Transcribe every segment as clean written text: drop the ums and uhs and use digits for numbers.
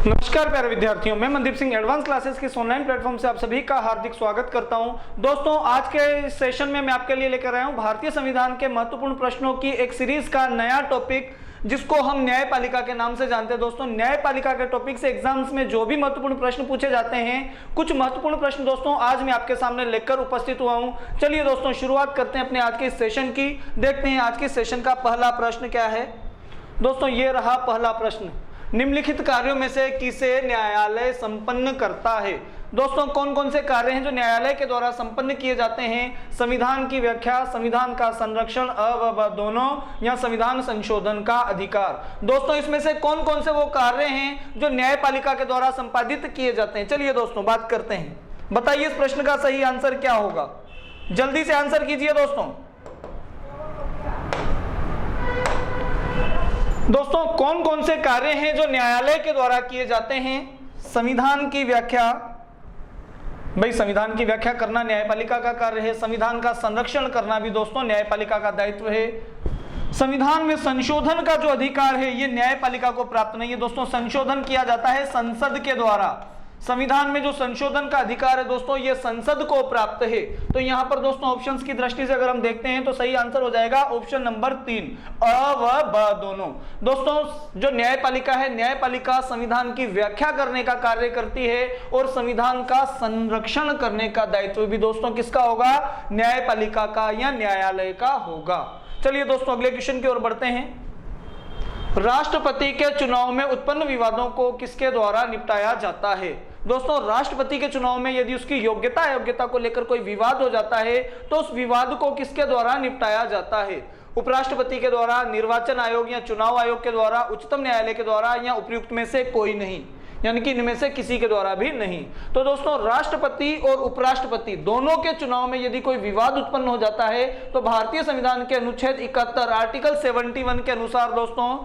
नमस्कार प्यारे विद्यार्थियों, मैं मनदीप सिंह एडवांस क्लासेस के ऑनलाइन प्लेटफॉर्म से आप सभी का हार्दिक स्वागत करता हूं। दोस्तों, आज के सेशन में मैं आपके लिए लेकर आया हूं भारतीय संविधान के महत्वपूर्ण प्रश्नों की एक सीरीज का नया टॉपिक, जिसको हम न्यायपालिका के नाम से जानते हैं। दोस्तों, न्यायपालिका के टॉपिक से एग्जाम्स में जो भी महत्वपूर्ण प्रश्न पूछे जाते हैं, कुछ महत्वपूर्ण प्रश्न दोस्तों आज मैं आपके सामने लेकर उपस्थित हुआ हूं। चलिए दोस्तों, शुरुआत करते हैं अपने आज के सेशन की। देखते हैं आज के सेशन का पहला प्रश्न क्या है। दोस्तों, ये रहा पहला प्रश्न। निम्नलिखित कार्यों में से किसे न्यायालय संपन्न करता है? दोस्तों, कौन कौन से कार्य हैं जो न्यायालय के द्वारा संपन्न किए जाते हैं? संविधान की व्याख्या, संविधान का संरक्षण, व दोनों, या संविधान संशोधन का अधिकार। दोस्तों, इसमें से कौन कौन से वो कार्य हैं जो न्यायपालिका के द्वारा संपादित किए जाते हैं? चलिए दोस्तों, बात करते हैं। बताइए इस प्रश्न का सही आंसर क्या होगा? जल्दी से आंसर कीजिए दोस्तों। दोस्तों, कौन कौन से कार्य हैं जो न्यायालय के द्वारा किए जाते हैं? संविधान की व्याख्या, भाई संविधान की व्याख्या करना न्यायपालिका का कार्य है। संविधान का संरक्षण करना भी दोस्तों न्यायपालिका का दायित्व है। संविधान में संशोधन का जो अधिकार है ये न्यायपालिका को प्राप्त नहीं है। दोस्तों, संशोधन किया जाता है संसद के द्वारा। संविधान में जो संशोधन का अधिकार है दोस्तों, ये संसद को प्राप्त है। तो यहां पर दोस्तों ऑप्शंस की दृष्टि से अगर हम देखते हैं तो सही आंसर हो जाएगा ऑप्शन नंबर 3, अ व ब दोनों। दोस्तों, जो न्यायपालिका है, न्यायपालिका संविधान की व्याख्या करने का कार्य करती है और संविधान का संरक्षण करने का दायित्व भी दोस्तों किसका होगा? न्यायपालिका का या न्यायालय का होगा। चलिए दोस्तों, अगले क्वेश्चन की ओर बढ़ते हैं। राष्ट्रपति के चुनाव में उत्पन्न विवादों को किसके द्वारा निपटाया जाता है? दोस्तों, राष्ट्रपति के चुनाव में यदि उसकी योग्यता अयोग्यता को लेकर कोई विवाद हो जाता है तो उस विवाद को किसके द्वारा निपटाया जाता है? उपराष्ट्रपति के द्वारा, निर्वाचन आयोग या चुनाव आयोग के द्वारा, उच्चतम न्यायालय के द्वारा, या उपयुक्त में से कोई नहीं, यानी कि इनमें से किसी के द्वारा भी नहीं। तो दोस्तों, राष्ट्रपति और उपराष्ट्रपति दोनों के चुनाव में यदि कोई विवाद उत्पन्न हो जाता है तो भारतीय संविधान के अनुच्छेद 71 आर्टिकल 71 के अनुसार दोस्तों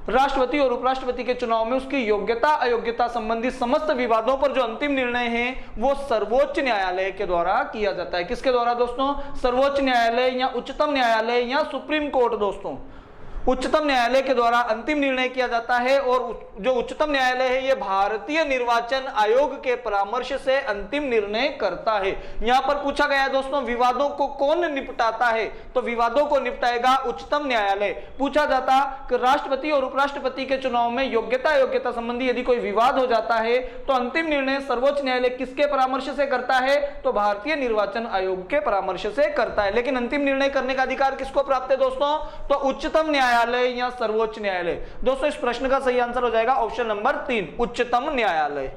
राष्ट्रपति और उपराष्ट्रपति के चुनाव में उसकी योग्यता अयोग्यता संबंधी समस्त विवादों पर जो अंतिम निर्णय है वो सर्वोच्च न्यायालय के द्वारा किया जाता है। किसके द्वारा दोस्तों? सर्वोच्च न्यायालय या उच्चतम न्यायालय या सुप्रीम कोर्ट। दोस्तों, उच्चतम न्यायालय के द्वारा अंतिम निर्णय किया जाता है और जो उच्चतम न्यायालय है ये भारतीय निर्वाचन आयोग के परामर्श से अंतिम निर्णय करता है। यहां पर पूछा गया है दोस्तों, विवादों को कौन निपटाता है? तो विवादों को निपटाएगा उच्चतम न्यायालय। पूछा जाता कि राष्ट्रपति और उपराष्ट्रपति के चुनाव में योग्यता अयोग्यता संबंधी यदि कोई विवाद हो जाता है तो अंतिम निर्णय सर्वोच्च न्यायालय किसके परामर्श से करता है? तो भारतीय निर्वाचन आयोग के परामर्श से करता है। लेकिन अंतिम निर्णय करने का अधिकार किसको प्राप्त है दोस्तों? तो उच्चतम न्यायालय या सर्वोच्च न्यायालय। दोस्तों, इस प्रश्न का सही आंसर हो जाएगा ऑप्शन नंबर 3, उच्चतम न्यायालय।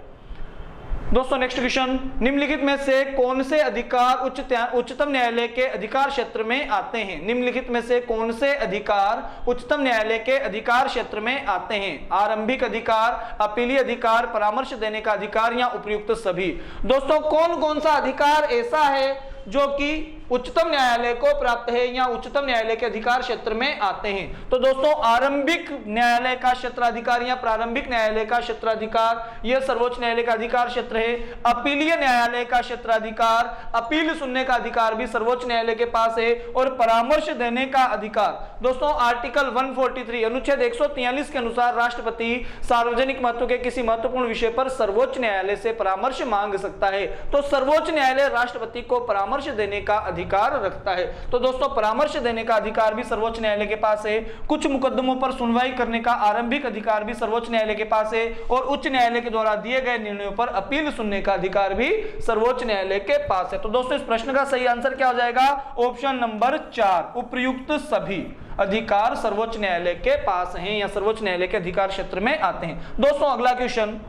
दोस्तों, नेक्स्ट क्वेश्चन। निम्नलिखित में से कौन से अधिकार उच्चतम न्यायालय के अधिकार क्षेत्र में आते हैं? निम्नलिखित में से कौन से अधिकार उच्चतम न्यायालय के अधिकार क्षेत्र में आते हैं? आरंभिक अधिकार, अपीलीय अधिकार, परामर्श देने का अधिकार, या उपयुक्त सभी। दोस्तों, कौन कौन सा अधिकार ऐसा है जो कि उच्चतम न्यायालय को प्राप्त है या उच्चतम न्यायालय के अधिकार क्षेत्र में आते हैं? तो दोस्तों, आरंभिक न्यायालय का क्षेत्राधिकार या प्रारंभिक न्यायालय का क्षेत्राधिकार यह सर्वोच्च न्यायालय का अधिकार क्षेत्र है। अपीलीय न्यायालय का क्षेत्राधिकार, अपील सुनने का अधिकार भी सर्वोच्च न्यायालय के पास है। और परामर्श देने का अधिकार दोस्तों आर्टिकल 143 अनुच्छेद 143 के अनुसार राष्ट्रपति सार्वजनिक महत्व के किसी महत्वपूर्ण विषय पर सर्वोच्च न्यायालय से परामर्श मांग सकता है। तो सर्वोच्च न्यायालय राष्ट्रपति को परामर्श देने का अधिकार रखता है। तो दोस्तों, परामर्श देने का अधिकार भी सर्वोच्च न्यायालय के पास है। कुछ मुकदमों पर सुनवाई करने का आरंभिक अधिकार भी सर्वोच्च न्यायालय के पास है। और उच्च न्यायालय के द्वारा दिए गए निर्णयों पर अपील सुनने का अधिकार भी सर्वोच्च न्यायालय के पास है। तो दोस्तों, इस प्रश्न का सही आंसर क्या हो जाएगा? ऑप्शन नंबर 4, उपयुक्त सभी अधिकार सर्वोच्च न्यायालय के पास हैं या सर्वोच्च न्यायालय के अधिकार क्षेत्र में आते हैं। दोस्तों, अगला क्वेश्चन।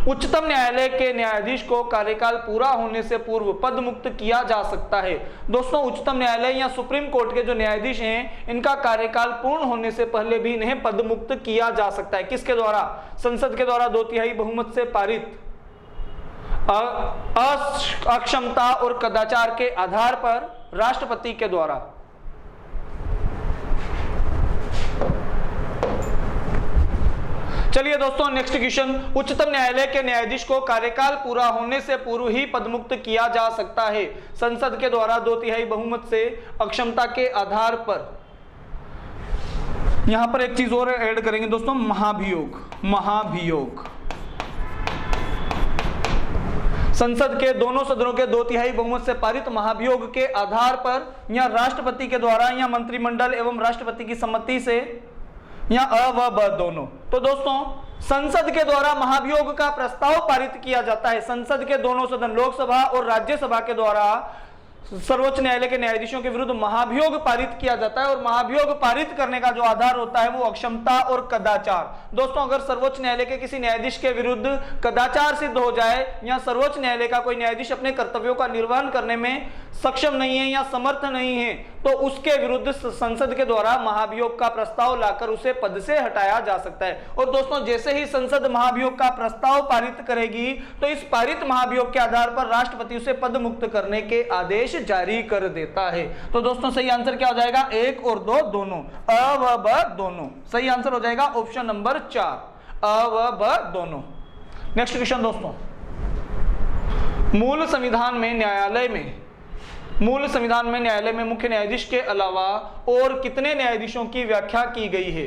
उच्चतम न्यायालय के न्यायाधीश को कार्यकाल पूरा होने से पूर्व पद मुक्त किया जा सकता है। दोस्तों, उच्चतम न्यायालय या सुप्रीम कोर्ट के जो न्यायाधीश हैं इनका कार्यकाल पूर्ण होने से पहले भी इन्हें पद मुक्त किया जा सकता है। किसके द्वारा? संसद के द्वारा 2/3 बहुमत से पारित अक्षमता और कदाचार के आधार पर, राष्ट्रपति के द्वारा। चलिए दोस्तों, नेक्स्ट क्वेश्चन। उच्चतम न्यायालय के न्यायाधीश को कार्यकाल पूरा होने से पूर्व ही पदमुक्त किया जा सकता है संसद के द्वारा 2/3 बहुमत से अक्षमता के आधार पर। यहां पर एक चीज और ऐड करेंगे दोस्तों, महाभियोग। महाभियोग संसद के दोनों सदनों के 2/3 बहुमत से पारित महाभियोग के आधार पर या राष्ट्रपति के द्वारा या मंत्रिमंडल एवं राष्ट्रपति की सम्मति से या अ व ब दोनों। तो दोस्तों संसद के द्वारा महाभियोग का प्रस्ताव पारित किया जाता है। संसद के दोनों सदन लोकसभा और राज्यसभा के द्वारा सर्वोच्च न्यायालय के न्यायाधीशों के विरुद्ध महाभियोग पारित किया जाता है और महाभियोग पारित करने का जो आधार होता है वो अक्षमता और कदाचार। दोस्तों अगर सर्वोच्च न्यायालय के किसी न्यायाधीश के विरुद्ध कदाचार सिद्ध हो जाए या सर्वोच्च न्यायालय का कोई न्यायाधीश अपने कर्तव्यों का निर्वहन करने में सक्षम नहीं है या समर्थ नहीं है तो उसके विरुद्ध संसद के द्वारा महाभियोग का प्रस्ताव लाकर उसे पद से हटाया जा सकता है। और दोस्तों जैसे ही संसद महाभियोग का प्रस्ताव पारित करेगी तो इस पारित महाभियोग के आधार पर राष्ट्रपति उसे पद मुक्त करने के आदेश जारी कर देता है। तो दोस्तों सही आंसर क्या हो जाएगा? 1 और 2 दोनों, अ व ब दोनों। सही आंसर हो जाएगा ऑप्शन नंबर 4, अ व ब दोनों। नेक्स्ट क्वेश्चन दोस्तों, मूल संविधान में न्यायालय में मुख्य न्यायाधीश के अलावा और कितने न्यायाधीशों की व्याख्या की गई है?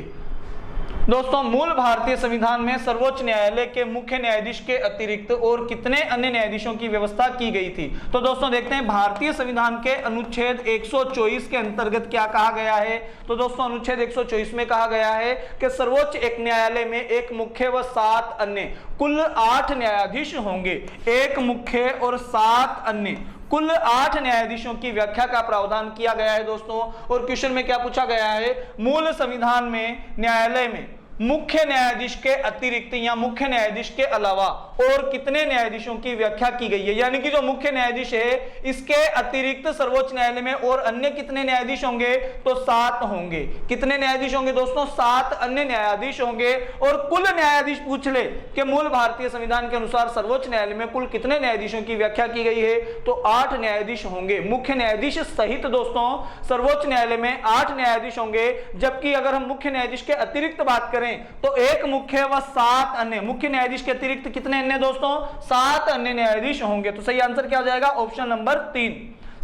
दोस्तों मूल भारतीय संविधान में सर्वोच्च न्यायालय के मुख्य न्यायाधीश के अतिरिक्त और कितने अन्य न्यायाधीशों की व्यवस्था की गई थी? तो दोस्तों देखते हैं भारतीय संविधान के अनुच्छेद 124 के अंतर्गत क्या कहा गया है। तो दोस्तों अनुच्छेद 124 में कहा गया है कि सर्वोच्च एक न्यायालय में एक मुख्य व 7 अन्य कुल 8 न्यायाधीश होंगे। एक मुख्य और 7 अन्य कुल 8 न्यायाधीशों की व्याख्या का प्रावधान किया गया है दोस्तों। और क्वेश्चन में क्या पूछा गया है? मूल संविधान में न्यायालय में मुख्य न्यायाधीश के अतिरिक्त या मुख्य न्यायाधीश के अलावा और कितने न्यायाधीशों की व्याख्या की गई है। यानी कि जो मुख्य न्यायाधीश है इसके अतिरिक्त सर्वोच्च न्यायालय में और अन्य कितने न्यायाधीश होंगे? तो 7 होंगे। कितने न्यायाधीश होंगे दोस्तों? 7 अन्य न्यायाधीश होंगे। और कुल न्यायाधीश पूछ ले कि मूल भारतीय संविधान के अनुसार सर्वोच्च न्यायालय में कुल कितने न्यायाधीशों की व्याख्या की गई है? तो 8 न्यायाधीश होंगे। मुख्य न्यायाधीश सहित दोस्तों सर्वोच्च न्यायालय में 8 न्यायाधीश होंगे। जबकि अगर हम मुख्य न्यायाधीश के अतिरिक्त बात करें तो एक मुख्य व 7 अन्य। मुख्य न्यायाधीश के अतिरिक्त कितने अन्य दोस्तों? 7 अन्य न्यायाधीश होंगे। तो सही आंसर क्या हो जाएगा? ऑप्शन नंबर 3,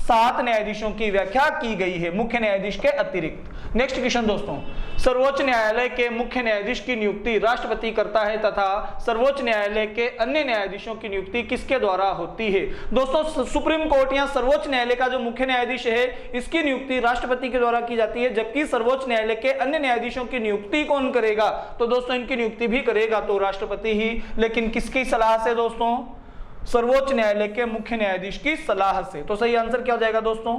7 न्यायाधीशों की व्याख्या की गई है मुख्य न्यायाधीश के अतिरिक्त। नेक्स्ट क्वेश्चन दोस्तों, सर्वोच्च न्यायालय के मुख्य न्यायाधीश की नियुक्ति राष्ट्रपति करता है तथा सर्वोच्च न्यायालय के अन्य न्यायाधीशों की नियुक्ति किसके द्वारा होती है? दोस्तों सुप्रीम कोर्ट या सर्वोच्च न्यायालय का जो मुख्य न्यायाधीश है इसकी नियुक्ति राष्ट्रपति के द्वारा की जाती है। जबकि सर्वोच्च न्यायालय के अन्य न्यायाधीशों की नियुक्ति कौन करेगा? तो दोस्तों इनकी नियुक्ति भी करेगा तो राष्ट्रपति ही, लेकिन किसकी सलाह से दोस्तों? सर्वोच्च न्यायालय के मुख्य न्यायाधीश की सलाह से। तो सही आंसर क्या हो जाएगा दोस्तों?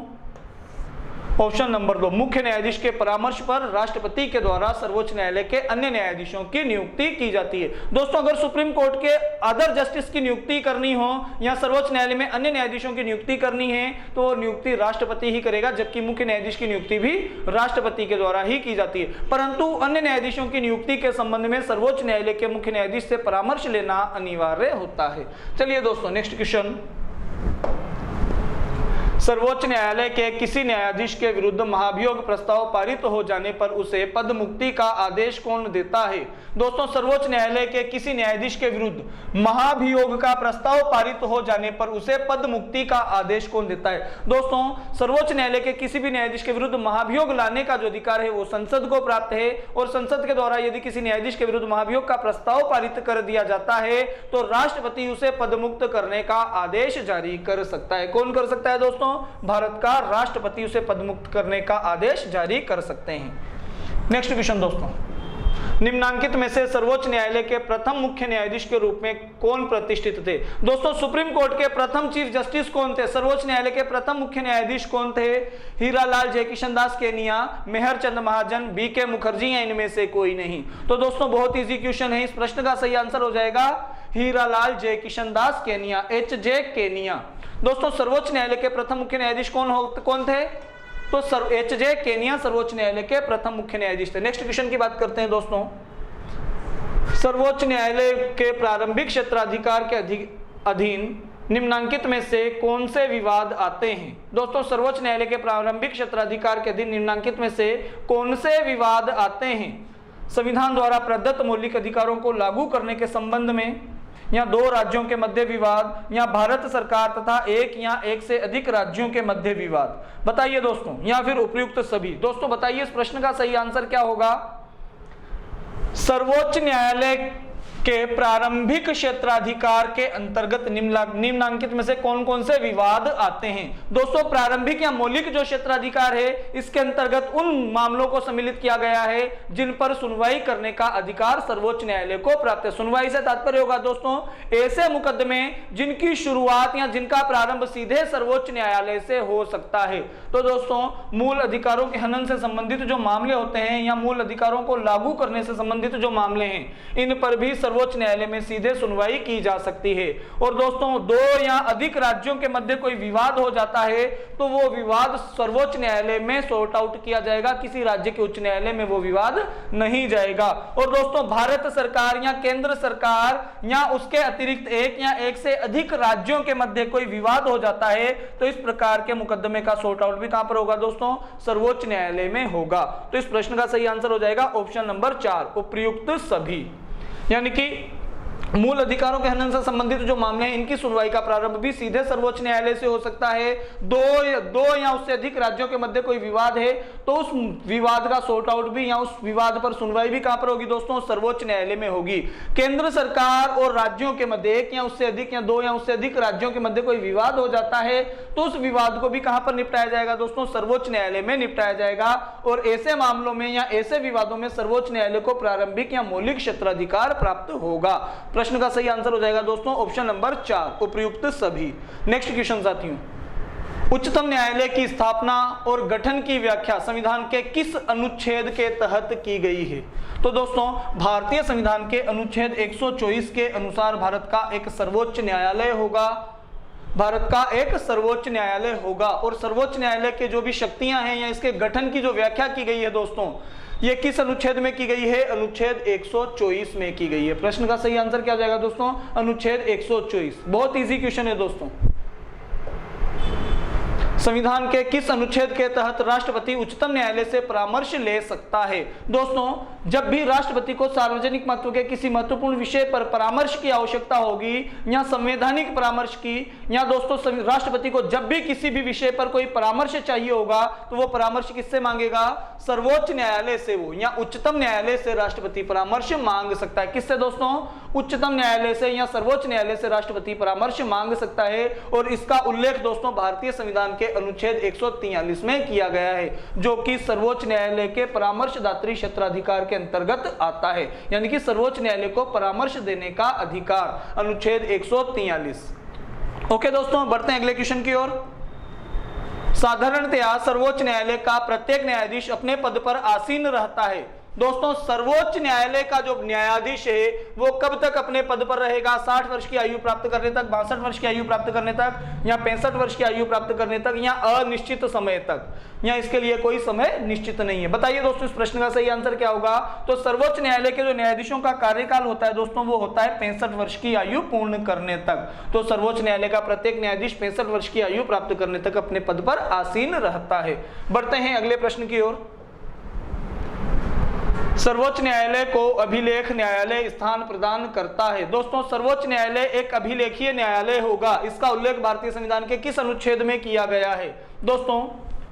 ऑप्शन नंबर 2, मुख्य न्यायाधीश के परामर्श पर राष्ट्रपति के द्वारा सर्वोच्च न्यायालय के अन्य न्यायाधीशों की नियुक्ति की जाती है। दोस्तों अगर सुप्रीम कोर्ट के अदर जस्टिस की नियुक्ति करनी हो या सर्वोच्च न्यायालय में अन्य न्यायाधीशों की नियुक्ति करनी है तो वो नियुक्ति राष्ट्रपति ही करेगा। जबकि मुख्य न्यायाधीश की नियुक्ति भी राष्ट्रपति के द्वारा ही की जाती है। परंतु अन्य न्यायाधीशों की नियुक्ति के संबंध में सर्वोच्च न्यायालय के मुख्य न्यायाधीश से परामर्श लेना अनिवार्य होता है। चलिए दोस्तों नेक्स्ट क्वेश्चन, सर्वोच्च न्यायालय के किसी न्यायाधीश के विरुद्ध महाभियोग प्रस्ताव पारित हो जाने पर उसे पद मुक्ति का आदेश कौन देता है? दोस्तों सर्वोच्च न्यायालय के किसी न्यायाधीश के विरुद्ध महाभियोग का प्रस्ताव पारित हो जाने पर उसे पद मुक्ति का आदेश कौन देता है? दोस्तों सर्वोच्च न्यायालय के किसी भी न्यायाधीश के विरुद्ध महाभियोग लाने का जो अधिकार है वो संसद को प्राप्त है। और संसद के द्वारा यदि किसी न्यायाधीश के विरुद्ध महाभियोग का प्रस्ताव पारित कर दिया जाता है तो राष्ट्रपति उसे पदमुक्त करने का आदेश जारी कर सकता है। कौन कर सकता है दोस्तों? भारत का राष्ट्रपति उसे पदमुक्त करने का आदेश जारी कर सकते हैं। नेक्स्ट क्वेश्चन दोस्तों, निम्नांकित में से सर्वोच्च न्यायालय के प्रथम मुख्य न्यायाधीश के रूप में कौन प्रतिष्ठित थे? दोस्तों सुप्रीम कोर्ट के प्रथम चीफ जस्टिस कौन थे? सर्वोच्च न्यायालय के प्रथम मुख्य न्यायाधीश कौन थे? हीरालाल जयकिशन दास केनिया, मेहर चंद महाजन, बीके मुखर्जी या इनमें से कोई नहीं? तो दोस्तों बहुत इजी क्वेश्चन है। इस प्रश्न का सही आंसर हो जाएगा हीरालाल जयकिशन दास केनिया, HJ केनिया। दोस्तों सर्वोच्च न्यायालय के प्रथम मुख्य न्यायाधीश कौन थे? तो HJ केनिया सर्वोच्च न्यायालय के प्रथम मुख्य न्यायाधीश थे। नेक्स्ट क्वेश्चन की बात करते हैं दोस्तों, सर्वोच्च न्यायालय के प्रारंभिक क्षेत्राधिकार के अधीन निम्नांकित में से कौन से विवाद आते हैं? दोस्तों सर्वोच्च न्यायालय के प्रारंभिक क्षेत्राधिकार के अधीन निम्नांकित में से कौन से विवाद आते हैं? संविधान द्वारा प्रदत्त मौलिक अधिकारों को लागू करने के संबंध में, या 2 राज्यों के मध्य विवाद, या भारत सरकार तथा 1 या 1 से अधिक राज्यों के मध्य विवाद। बताइए दोस्तों, या फिर उपयुक्त सभी। दोस्तों बताइए इस प्रश्न का सही आंसर क्या होगा? सर्वोच्च न्यायालय के प्रारंभिक क्षेत्राधिकार के अंतर्गत निम्नांकित में से कौन कौन से विवाद आते हैं। दोस्तों, प्रारंभिक या मौलिक जो क्षेत्राधिकार है, इसके अंतर्गत उन मामलों को सम्मिलित किया गया है जिन पर सुनवाई करने का अधिकार सर्वोच्च न्यायालय को प्राप्त है। सुनवाई से तात्पर्य होगा दोस्तों ऐसे मुकदमे जिनकी शुरुआत या जिनका प्रारंभ सीधे सर्वोच्च न्यायालय से हो सकता है। तो दोस्तों, मूल अधिकारों के हनन से संबंधित जो मामले होते हैं या मूल अधिकारों को लागू करने से संबंधित जो मामले हैं, इन पर भी सर्वोच्च न्यायालय में सीधे सुनवाई की जा सकती है। और दोस्तों, दो या अधिक राज्यों के मध्य कोई विवाद हो जाता है तो वो विवाद सर्वोच्च न्यायालय में सॉर्ट आउट किया जाएगा, किसी राज्य के उच्च न्यायालय में वो विवाद नहीं जाएगा। और दोस्तों, भारत सरकार या केंद्र सरकार या उसके अतिरिक्त एक या एक से अधिक राज्यों के मध्य कोई विवाद हो जाता है तो इस प्रकार के मुकदमे का सॉर्ट आउट भी कहां पर होगा दोस्तों? सर्वोच्च न्यायालय में होगा। तो इस प्रश्न का सही आंसर हो जाएगा ऑप्शन नंबर 4, उपर्युक्त सभी। यानी कि मूल अधिकारों के हनन से संबंधित जो मामले हैं, इनकी सुनवाई का प्रारंभ भी सीधे सर्वोच्च न्यायालय से हो सकता है। दो या उससे अधिक राज्यों के मध्य कोई विवाद है तो उस विवाद का सॉर्ट आउट भी या उस विवाद पर सुनवाई भी कहां पर होगी दोस्तों? सर्वोच्च न्यायालय में होगी। केंद्र सरकार और राज्यों के मध्य एक या उससे अधिक या दो या उससे अधिक राज्यों के मध्य कोई विवाद हो जाता है तो उस विवाद को भी कहां पर निपटाया जाएगा दोस्तों? सर्वोच्च न्यायालय में निपटाया जाएगा। और ऐसे मामलों में या ऐसे विवादों में सर्वोच्च न्यायालय को प्रारंभिक या मौलिक क्षेत्राधिकार प्राप्त होगा। प्रश्न का सही आंसर हो जाएगा दोस्तों ऑप्शन नंबर 4, उपर्युक्त सभी। नेक्स्ट क्वेश्चन साथियों, उच्चतम न्यायालय की स्थापना और गठन की व्याख्या संविधान के किस अनुच्छेद के तहत की गई है? तो दोस्तों, भारतीय संविधान के अनुच्छेद 124 के अनुसार भारत का एक सर्वोच्च न्यायालय होगा। भारत का एक सर्वोच्च न्यायालय होगा और सर्वोच्च न्यायालय के जो भी शक्तियां हैं या इसके गठन की जो व्याख्या की गई है दोस्तों, ये किस अनुच्छेद में की गई है? अनुच्छेद 124 में की गई है। प्रश्न का सही आंसर क्या हो जाएगा दोस्तों? अनुच्छेद 124। बहुत इजी क्वेश्चन है दोस्तों। संविधान के किस अनुच्छेद के तहत राष्ट्रपति उच्चतम न्यायालय से परामर्श ले सकता है? दोस्तों, जब भी राष्ट्रपति को सार्वजनिक महत्व के किसी महत्वपूर्ण विषय पर परामर्श की आवश्यकता होगी या संवैधानिक परामर्श की, या दोस्तों राष्ट्रपति को जब भी किसी भी विषय पर कोई परामर्श चाहिए होगा तो वो परामर्श किससे मांगेगा? सर्वोच्च न्यायालय से वो या उच्चतम न्यायालय से राष्ट्रपति परामर्श मांग सकता है। किससे दोस्तों? उच्चतम न्यायालय से या सर्वोच्च न्यायालय से राष्ट्रपति परामर्श मांग सकता है। और इसका उल्लेख दोस्तों भारतीय संविधान के अनुच्छेद 143 में किया गया है, जो कि सर्वोच्च न्यायालय के परामर्शदात्री क्षेत्राधिकार के अंतर्गत आता है। यानी कि सर्वोच्च न्यायालय को परामर्श देने का अधिकार, अनुच्छेद 143। ओके दोस्तों, बढ़ते हैं अगले क्वेश्चन की ओर। साधारणतया सर्वोच्च न्यायालय का प्रत्येक न्यायाधीश अपने पद पर आसीन रहता है। दोस्तों, सर्वोच्च न्यायालय का जो न्यायाधीश है वो कब तक अपने पद पर रहेगा? 60 वर्ष की आयु प्राप्त करने तक, 62 वर्ष की आयु प्राप्त करने तक, या 65 वर्ष की आयु प्राप्त करने तक, या अनिश्चित समय तक, या इसके लिए कोई समय निश्चित नहीं है। बताइए दोस्तों, इस प्रश्न का सही आंसर क्या होगा? तो सर्वोच्च न्यायालय के जो न्यायाधीशों का कार्यकाल होता है दोस्तों, वो होता है 65 वर्ष की आयु पूर्ण करने तक। तो सर्वोच्च न्यायालय का प्रत्येक न्यायाधीश 65 वर्ष की आयु प्राप्त करने तक अपने पद पर आसीन रहता है। बढ़ते हैं अगले प्रश्न की ओर। सर्वोच्च न्यायालय को अभिलेख न्यायालय स्थान प्रदान करता है। दोस्तों, सर्वोच्च न्यायालय एक अभिलेखीय न्यायालय होगा। इसका उल्लेख भारतीय संविधान के किस अनुच्छेद में किया गया है? दोस्तों,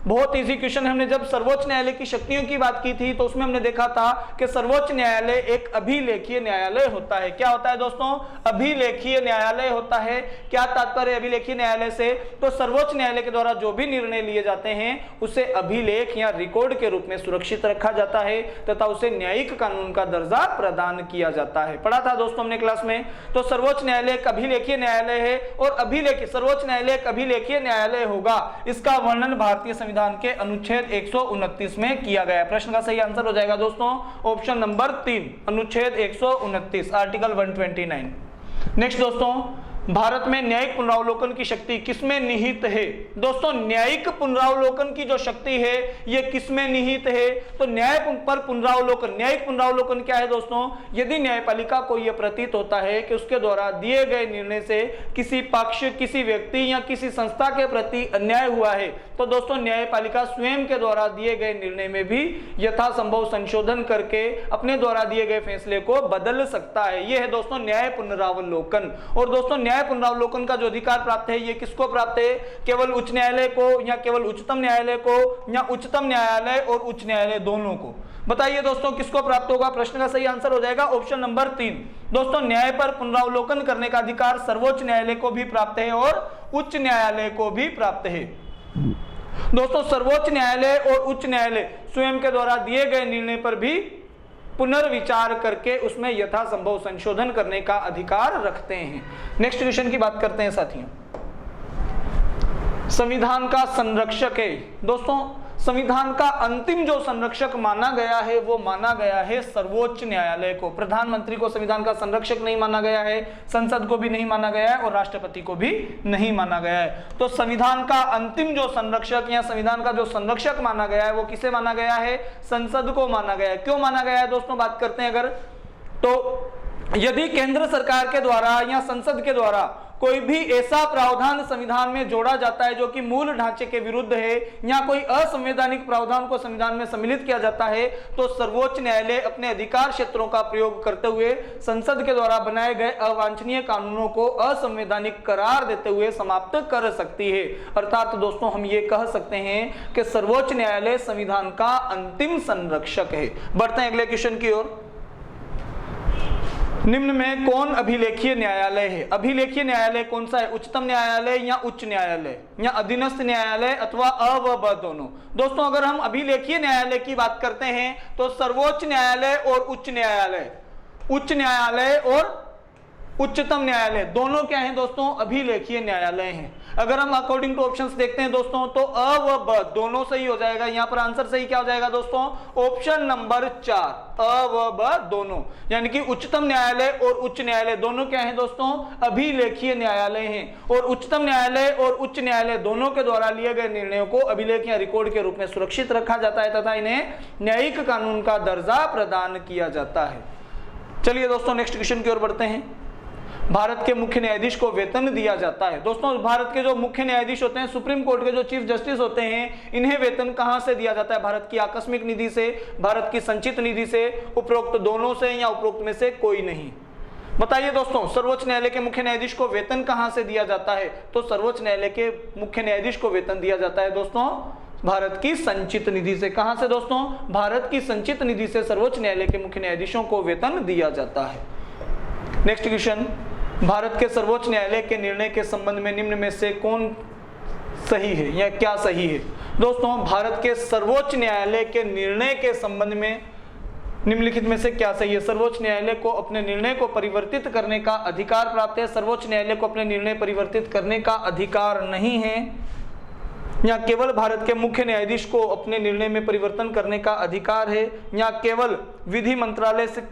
बहुत इजी क्वेश्चन है। हमने जब सर्वोच्च न्यायालय की शक्तियों की बात की थी तो उसमें हमने देखा था कि सर्वोच्च न्यायालय एक अभिलेखीय न्यायालय होता है। क्या होता है दोस्तों? अभिलेखीय न्यायालय होता है। क्या तात्पर्य अभिलेखीय न्यायालय से? तो सर्वोच्च न्यायालय के द्वारा जो भी निर्णय लिए जाते हैं उसे अभिलेख या रिकॉर्ड के रूप में सुरक्षित रखा जाता है तथा उसे न्यायिक कानून का दर्जा प्रदान किया जाता है। पढ़ा था दोस्तों हमने क्लास में। तो सर्वोच्च न्यायालय एक अभिलेखीय न्यायालय है और सर्वोच्च न्यायालय एक अभिलेखीय न्यायालय होगा। इसका वर्णन भारतीय संविधान के अनुच्छेद 129 में किया गया है। प्रश्न का सही आंसर हो जाएगा दोस्तों ऑप्शन नंबर 3, अनुच्छेद 129, आर्टिकल 129। नेक्स्ट दोस्तों, भारत में न्यायिक पुनरावलोकन की शक्ति किसमें निहित है? दोस्तों, न्यायिक पुनरावलोकन की जो शक्ति है ये किसमें निहित है? तो न्याय पर पुनरावलोकन, न्यायिक पुनरावलोकन क्या है दोस्तों? यदि न्यायपालिका को यह प्रतीत होता है कि उसके द्वारा दिए गए निर्णय से किसी पक्ष, किसी व्यक्ति या किसी संस्था के प्रति अन्याय हुआ है तो दोस्तों न्यायपालिका स्वयं के द्वारा दिए गए निर्णय में भी यथासंभव संशोधन करके अपने द्वारा दिए गए फैसले को बदल सकता है। यह है दोस्तों न्याय पुनरावलोकन। और दोस्तों न्याय न्याय पुनरावलोकन का जो अधिकार प्राप्त है ये किसको प्राप्त है? केवल उच्च न्यायालय को या केवल उच्चतम न्यायालय को या उच्चतम न्यायालय और उच्च न्यायालय दोनों को? बताइए दोस्तों किसको प्राप्त होगा? प्रश्न का सही आंसर हो जाएगा ऑप्शन नंबर 3। दोस्तों न्याय पर पुनरावलोकन करने का अधिकार सर्वोच्च न्यायालय को भी प्राप्त है और उच्च न्यायालय को भी प्राप्त है। दोस्तों सर्वोच्च न्यायालय और उच्च न्यायालय स्वयं के द्वारा दिए गए निर्णय पर भी पुनर्विचार करके उसमें यथासंभव संशोधन करने का अधिकार रखते हैं। नेक्स्ट क्वेश्चन की बात करते हैं साथियों। संविधान का संरक्षक है। दोस्तों संविधान का अंतिम जो संरक्षक माना गया है वो माना गया है सर्वोच्च न्यायालय को। प्रधानमंत्री को संविधान का संरक्षक नहीं माना गया है, संसद को भी नहीं माना गया है और राष्ट्रपति को भी नहीं माना गया है। तो संविधान का अंतिम जो संरक्षक या संविधान का जो संरक्षक माना गया है वो किसे माना गया है? संसद को माना गया है। क्यों माना गया है दोस्तों? बात करते हैं अगर तो यदि केंद्र सरकार के द्वारा या संसद के द्वारा कोई भी ऐसा प्रावधान संविधान में जोड़ा जाता है जो कि मूल ढांचे के विरुद्ध है या कोई असंवैधानिक प्रावधान को संविधान में सम्मिलित किया जाता है तो सर्वोच्च न्यायालय अपने अधिकार क्षेत्रों का प्रयोग करते हुए संसद के द्वारा बनाए गए अवांछनीय कानूनों को असंवैधानिक करार देते हुए समाप्त कर सकती है। अर्थात दोस्तों हम ये कह सकते हैं कि सर्वोच्च न्यायालय संविधान का अंतिम संरक्षक है। बढ़ते हैं अगले क्वेश्चन की ओर। निम्न में कौन अभिलेखीय न्यायालय है? अभिलेखीय न्यायालय कौन सा है? उच्चतम न्यायालय या उच्च न्यायालय या अधीनस्थ न्यायालय अथवा अ व ब दोनों? दोस्तों अगर हम अभिलेखीय न्यायालय की बात करते हैं तो सर्वोच्च न्यायालय और उच्च न्यायालय और उच्चतम न्यायालय दोनों क्या हैं दोस्तों? अभिलेखीय न्यायालय हैं। अगर हम अकॉर्डिंग टू ऑप्शंस देखते हैं दोस्तों तो अ व ब दोनों सही हो जाएगा। यहां पर आंसर सही क्या हो जाएगा दोस्तों? ऑप्शन नंबर 4 अ व ब दोनों, यानी कि उच्चतम न्यायालय और उच्च न्यायालय दोनों क्या हैं दोस्तों? अभिलेखीय न्यायालय हैं। और उच्चतम न्यायालय और उच्च न्यायालय दोनों के द्वारा लिए गए निर्णयों को अभिलेख या रिकॉर्ड के रूप में सुरक्षित रखा जाता है तथा इन्हें न्यायिक कानून का दर्जा प्रदान किया जाता है। चलिए दोस्तों नेक्स्ट क्वेश्चन की ओर बढ़ते हैं। भारत के मुख्य न्यायाधीश को वेतन दिया जाता है। दोस्तों भारत के जो मुख्य न्यायाधीश होते हैं, सुप्रीम कोर्ट के जो चीफ जस्टिस होते हैं, इन्हें वेतन कहां से दिया जाता है? भारत की आकस्मिक निधि से, भारत की संचित निधि से, उपरोक्त दोनों से या उपरोक्त में से कोई नहीं? बताइए दोस्तों सर्वोच्च न्यायालय के मुख्य न्यायाधीश को वेतन कहां से दिया जाता है? तो सर्वोच्च न्यायालय के मुख्य न्यायाधीश को वेतन दिया जाता है दोस्तों भारत की संचित निधि से। कहां से दोस्तों? भारत की संचित निधि से सर्वोच्च न्यायालय के मुख्य न्यायाधीशों को वेतन दिया जाता है। Next question. भारत के सर्वोच्च न्यायालय के निर्णय के संबंध में निम्न में से कौन सही है या क्या सही है? दोस्तों भारत के सर्वोच्च न्यायालय के निर्णय के संबंध में निम्नलिखित में से क्या सही है? सर्वोच्च न्यायालय को अपने निर्णय को परिवर्तित करने का अधिकार प्राप्त है, सर्वोच्च न्यायालय को अपने निर्णय परिवर्तित करने का अधिकार नहीं है, या केवल भारत के मुख्य न्यायाधीश को अपने निर्णय में परिवर्तन करने का अधिकार है, या केवल विधि मंत्रालय से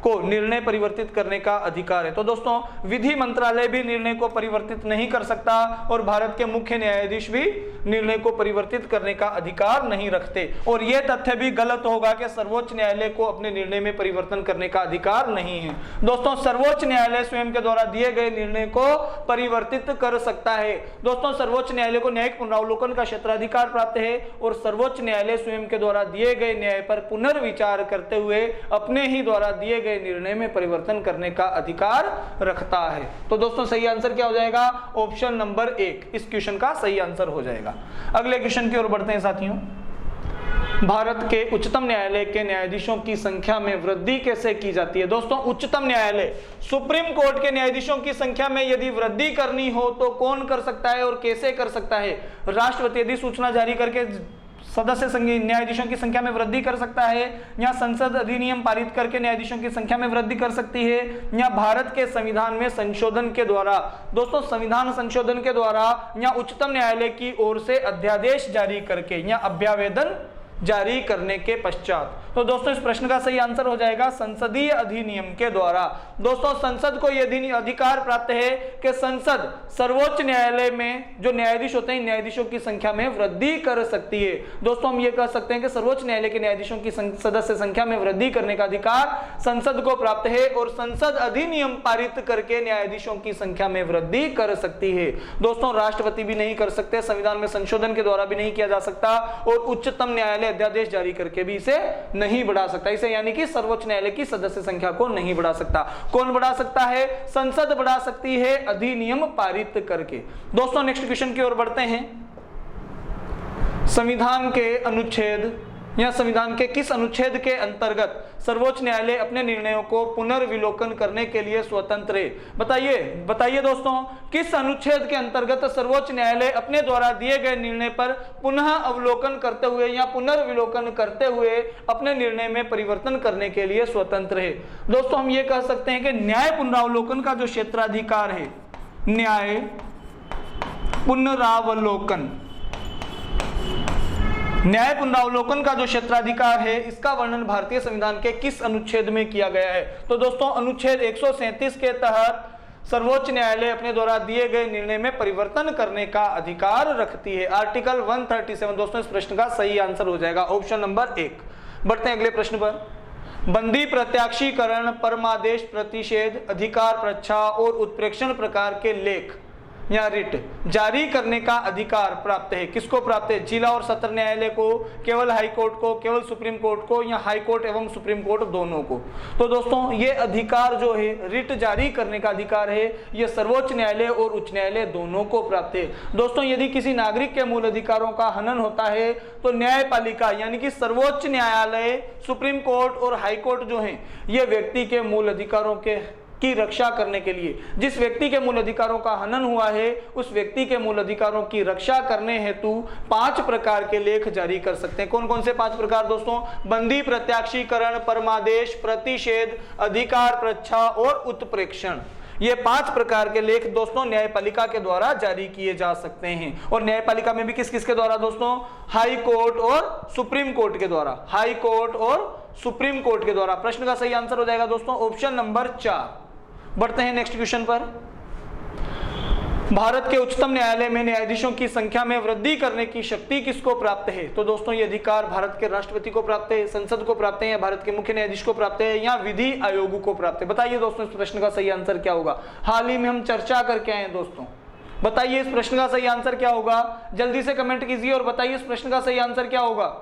को निर्णय परिवर्तित करने का अधिकार है। तो दोस्तों विधि मंत्रालय भी निर्णय को परिवर्तित नहीं कर सकता और भारत के मुख्य न्यायाधीश भी निर्णय को परिवर्तित करने का अधिकार नहीं रखते। और यह तथ्य भी गलत होगा कि सर्वोच्च न्यायालय को अपने निर्णय में परिवर्तन करने का अधिकार नहीं है। दोस्तों सर्वोच्च न्यायालय स्वयं के द्वारा दिए गए निर्णय को परिवर्तित कर सकता है। दोस्तों सर्वोच्च न्यायालय को न्यायिक पुनरावलोकन का क्षेत्राधिकार प्राप्त है और सर्वोच्च न्यायालय स्वयं के द्वारा दिए गए न्याय पर पुनर्विचार करते हुए अपने ही द्वारा दिए निर्णय में परिवर्तन करने का अधिकार रखता है। तो दोस्तों सही आंसर क्या हो जाएगा? ऑप्शन नंबर 1 इस क्वेश्चन का सही आंसर हो जाएगा। अगले क्वेश्चन की ओर बढ़ते हैं साथियों। भारत के उच्चतम न्यायालय के न्यायाधीशों की संख्या में वृद्धि कैसे की जाती है? दोस्तों उच्चतम न्यायालय सुप्रीम कोर्ट के न्यायाधीशों की संख्या में यदि वृद्धि करनी हो तो कौन कर सकता है और कैसे कर सकता है? राष्ट्रपति यदि सूचना जारी करके सदस्य न्यायाधीशों की संख्या में वृद्धि कर सकता है, या संसद अधिनियम पारित करके न्यायाधीशों की संख्या में वृद्धि कर सकती है, या भारत के संविधान में संशोधन के द्वारा। दोस्तों संविधान संशोधन के द्वारा या उच्चतम न्यायालय की ओर से अध्यादेश जारी करके या अभ्यावेदन जारी करने के पश्चात। तो दोस्तों इस प्रश्न का सही आंसर हो जाएगा संसदीय अधिनियम के द्वारा। दोस्तों संसद को यह अधिकार प्राप्त है कि संसद सर्वोच्च न्यायालय में जो न्यायाधीश होते हैं न्यायाधीशों की संख्या में वृद्धि कर सकती है। दोस्तों हम ये कह सकते हैं कि सर्वोच्च न्यायालय के न्यायाधीशों की सदस्य संख्या में वृद्धि करने का अधिकार संसद को प्राप्त है और संसद अधिनियम पारित करके न्यायाधीशों की संख्या में वृद्धि कर सकती है। दोस्तों राष्ट्रपति भी नहीं कर सकते, संविधान में संशोधन के द्वारा भी नहीं किया जा सकता और उच्चतम न्यायालय अध्यादेश जारी करके भी इसे नहीं बढ़ा सकता। इसे यानी कि सर्वोच्च न्यायालय की सदस्य संख्या को नहीं बढ़ा सकता। कौन बढ़ा सकता है? संसद बढ़ा सकती है अधिनियम पारित करके। दोस्तों नेक्स्ट क्वेश्चन की ओर बढ़ते हैं। संविधान के अनुच्छेद या संविधान के किस अनुच्छेद के अंतर्गत सर्वोच्च न्यायालय अपने निर्णयों को पुनर्विलोकन करने के लिए स्वतंत्र है? बताइए दोस्तों, किस अनुच्छेद के अंतर्गत सर्वोच्च न्यायालय अपने द्वारा दिए गए निर्णय पर पुनः अवलोकन करते हुए या पुनर्विलोकन करते हुए अपने निर्णय में परिवर्तन करने के लिए स्वतंत्र है? दोस्तों हम ये कह सकते हैं कि न्याय पुनरावलोकन का जो क्षेत्राधिकार है, न्याय पुनरावलोकन का जो क्षेत्राधिकार है, इसका वर्णन भारतीय संविधान के किस अनुच्छेद में किया गया है? तो दोस्तों अनुच्छेद 137 के तहत सर्वोच्च न्यायालय अपने द्वारा दिए गए निर्णय में परिवर्तन करने का अधिकार रखती है। आर्टिकल 137। दोस्तों इस प्रश्न का सही आंसर हो जाएगा ऑप्शन नंबर 1। बढ़ते हैं अगले प्रश्न पर। बंदी प्रत्याक्षीकरण, परमादेश, प्रतिषेध, अधिकार प्रच्छा और उत्प्रेक्षण प्रकार के लेख या रिट जारी करने का अधिकार प्राप्त है। किसको प्राप्त है? जिला और सत्र न्यायालय को, केवल हाई कोर्ट को, केवल सुप्रीम कोर्ट को, या हाई कोर्ट एवं सुप्रीम कोर्ट दोनों को? तो दोस्तों ये अधिकार जो है, रिट जारी करने का अधिकार है, ये सर्वोच्च न्यायालय और उच्च न्यायालय दोनों को प्राप्त है। दोस्तों यदि किसी नागरिक के मूल अधिकारों का हनन होता है तो न्यायपालिका यानी कि सर्वोच्च न्यायालय, सुप्रीम कोर्ट और हाई कोर्ट जो है, ये व्यक्ति के मूल अधिकारों की रक्षा करने के लिए, जिस व्यक्ति के मूल अधिकारों का हनन हुआ है उस व्यक्ति के मूल अधिकारों की रक्षा करने हेतु 5 प्रकार के लेख जारी कर सकते हैं। कौन कौन से 5 प्रकार दोस्तों? बंदी प्रत्याक्षीकरण, परमादेश, प्रतिषेध, अधिकार प्रच्छा और उत्प्रेक्षण। ये 5 प्रकार के लेख दोस्तों न्यायपालिका के द्वारा जारी किए जा सकते हैं। और न्यायपालिका में भी किस किस के द्वारा दोस्तों? हाई कोर्ट और सुप्रीम कोर्ट के द्वारा। हाई कोर्ट और सुप्रीम कोर्ट के द्वारा। प्रश्न का सही आंसर हो जाएगा दोस्तों ऑप्शन नंबर 4। बढ़ते हैं नेक्स्ट क्वेश्चन पर। भारत के उच्चतम न्यायालय में न्यायाधीशों की संख्या में वृद्धि करने की शक्ति किसको प्राप्त है? तो दोस्तों ये अधिकार भारत के राष्ट्रपति को प्राप्त है, संसद को प्राप्त है, या भारत के मुख्य न्यायाधीश को प्राप्त है, या विधि आयोग को प्राप्त है? बताइए दोस्तों इस प्रश्न का सही आंसर क्या होगा? हाल ही में हम चर्चा करके आए हैं दोस्तों, बताइए इस प्रश्न का सही आंसर क्या होगा? जल्दी से कमेंट कीजिए और बताइए इस प्रश्न का सही आंसर क्या होगा?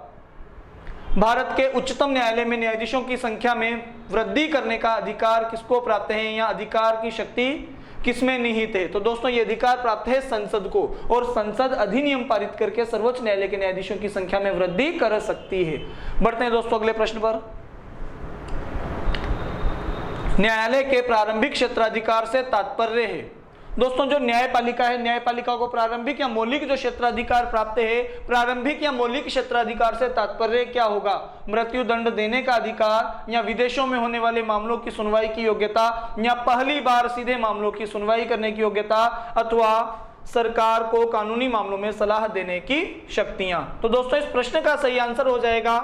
भारत के उच्चतम न्यायालय में न्यायाधीशों की संख्या में वृद्धि करने का अधिकार किसको प्राप्त है, या अधिकार की शक्ति किसमें निहित है? तो दोस्तों ये अधिकार प्राप्त है संसद को, और संसद अधिनियम पारित करके सर्वोच्च न्यायालय के न्यायाधीशों की संख्या में वृद्धि कर सकती है। बढ़ते हैं दोस्तों अगले प्रश्न पर। न्यायालय के प्रारंभिक क्षेत्राधिकार से तात्पर्य है? दोस्तों जो न्यायपालिका है, न्यायपालिका को प्रारंभिक या मौलिक जो क्षेत्राधिकार प्राप्त है, प्रारंभिक या मौलिक क्षेत्राधिकार से तात्पर्य क्या होगा? मृत्यु दंड देने का अधिकार, या विदेशों में होने वाले मामलों की सुनवाई की योग्यता, या पहली बार सीधे मामलों की सुनवाई करने की योग्यता, अथवा सरकार को कानूनी मामलों में सलाह देने की शक्तियां? तो दोस्तों इस प्रश्न का सही आंसर हो जाएगा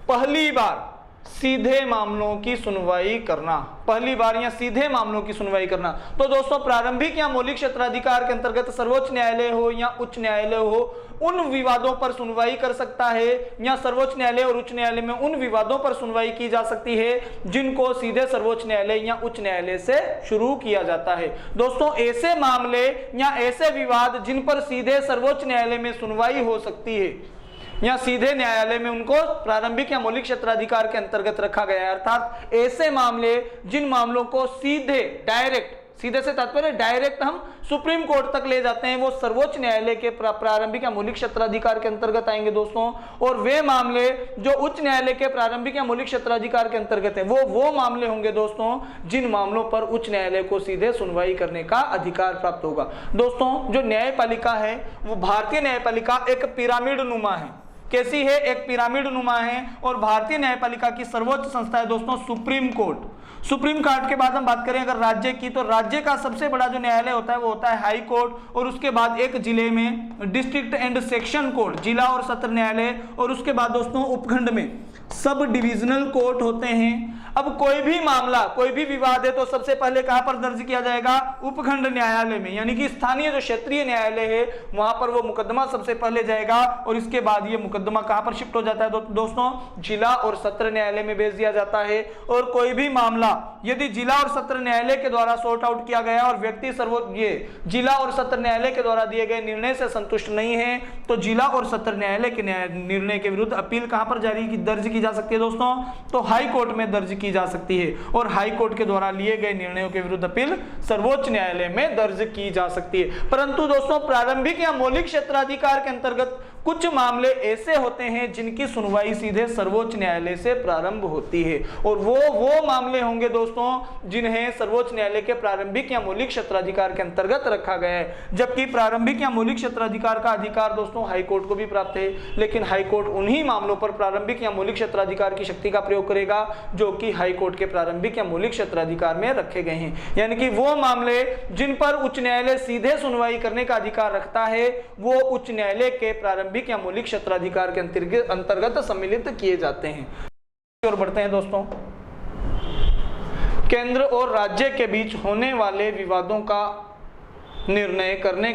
पहली बार सीधे मामलों की सुनवाई करना। पहली बार या सीधे मामलों की सुनवाई करना। तो दोस्तों प्रारंभिक या मौलिक क्षेत्राधिकार के अंतर्गत सर्वोच्च न्यायालय हो या उच्च न्यायालय हो, उन विवादों पर सुनवाई कर सकता है, या सर्वोच्च न्यायालय और उच्च न्यायालय में उन विवादों पर सुनवाई की जा सकती है जिनको सीधे सर्वोच्च न्यायालय या उच्च न्यायालय से शुरू किया जाता है। दोस्तों ऐसे मामले या ऐसे विवाद जिन पर सीधे सर्वोच्च न्यायालय में सुनवाई हो सकती है या सीधे न्यायालय में, उनको प्रारंभिक या मौलिक क्षेत्राधिकार के अंतर्गत रखा गया है। अर्थात ऐसे मामले जिन मामलों को सीधे डायरेक्ट, सीधे से तात्पर्य डायरेक्ट हम सुप्रीम कोर्ट तक ले जाते हैं, वो सर्वोच्च न्यायालय के प्रारंभिक या मौलिक क्षेत्राधिकार के अंतर्गत आएंगे दोस्तों। और वे मामले जो उच्च न्यायालय के प्रारंभिक या मौलिक क्षेत्राधिकार के अंतर्गत है, वो मामले होंगे दोस्तों जिन मामलों पर उच्च न्यायालय को सीधे सुनवाई करने का अधिकार प्राप्त होगा। दोस्तों जो न्यायपालिका है वो भारतीय न्यायपालिका एक पिरामिड नुमा है। कैसी है? एक पिरामिड नुमा है। और भारतीय न्यायपालिका की सर्वोच्च संस्था है दोस्तों सुप्रीम कोर्ट। सुप्रीम कोर्ट के बाद हम बात करें अगर राज्य की, तो राज्य का सबसे बड़ा जो न्यायालय होता है वो होता है हाई कोर्ट, और उसके बाद एक जिले में डिस्ट्रिक्ट एंड सेक्शन कोर्ट, जिला और सत्र न्यायालय, और उसके बाद दोस्तों उपखंड में सब डिविजनल कोर्ट होते हैं। अब कोई भी मामला, कोई भी विवाद है तो सबसे पहले कहां पर दर्ज किया जाएगा? उपखंड न्यायालय में, यानी कि स्थानीय जो क्षेत्रीय न्यायालय है वहां पर वो मुकदमा सबसे पहले जाएगा, और इसके बाद ये मुकदमा मुकदमा कहां पर शिफ्ट हो जाता है दोस्तों, जिला और सत्र न्यायालय में भेज दिया जाता है। और कोई भी मामला यदि जिला और सत्र न्यायालय के द्वारा सॉर्ट आउट किया गया और व्यक्ति जिला और सत्र न्यायालय के द्वारा दिए गए निर्णय से संतुष्ट नहीं है तो जिला और सत्र न्यायालय के निर्णय के विरुद्ध अपील कहां पर दर्ज की जा सकती है दोस्तों, तो हाई कोर्ट में दर्ज की जा सकती है। और हाई कोर्ट के द्वारा लिए गए निर्णयों के विरुद्ध अपील सर्वोच्च न्यायालय में दर्ज की जा सकती है। परंतु दोस्तों प्रारंभिक या मौलिक क्षेत्राधिकार के अंतर्गत कुछ मामले ऐसे होते हैं जिनकी सुनवाई सीधे सर्वोच्च न्यायालय से प्रारंभ होती है, और वो मामले होंगे दोस्तों जिन्हें सर्वोच्च न्यायालय के प्रारंभिक या मौलिक क्षेत्राधिकार के अंतर्गत रखा गया है। जबकि प्रारंभिक या मौलिक क्षेत्राधिकार का अधिकार दोस्तों हाई कोर्ट को भी प्राप्त है, लेकिन हाई कोर्ट उन्हीं मामलों पर प्रारंभिक या मौलिक क्षेत्राधिकार की शक्ति का प्रयोग करेगा जो कि हाई कोर्ट के प्रारंभिक या मौलिक क्षेत्राधिकार में रखे गए हैं। यानी कि वो मामले जिन पर उच्च न्यायालय सीधे सुनवाई करने का अधिकार रखता है वो उच्च न्यायालय के प्रारंभिक या मौलिक क्षेत्राधिकार के अंतर्गत सम्मिलित किए जाते हैं। और बढ़ते हैं दोस्तों, केंद्र और राज्य के बीच होने वाले विवादों का निर्णय करने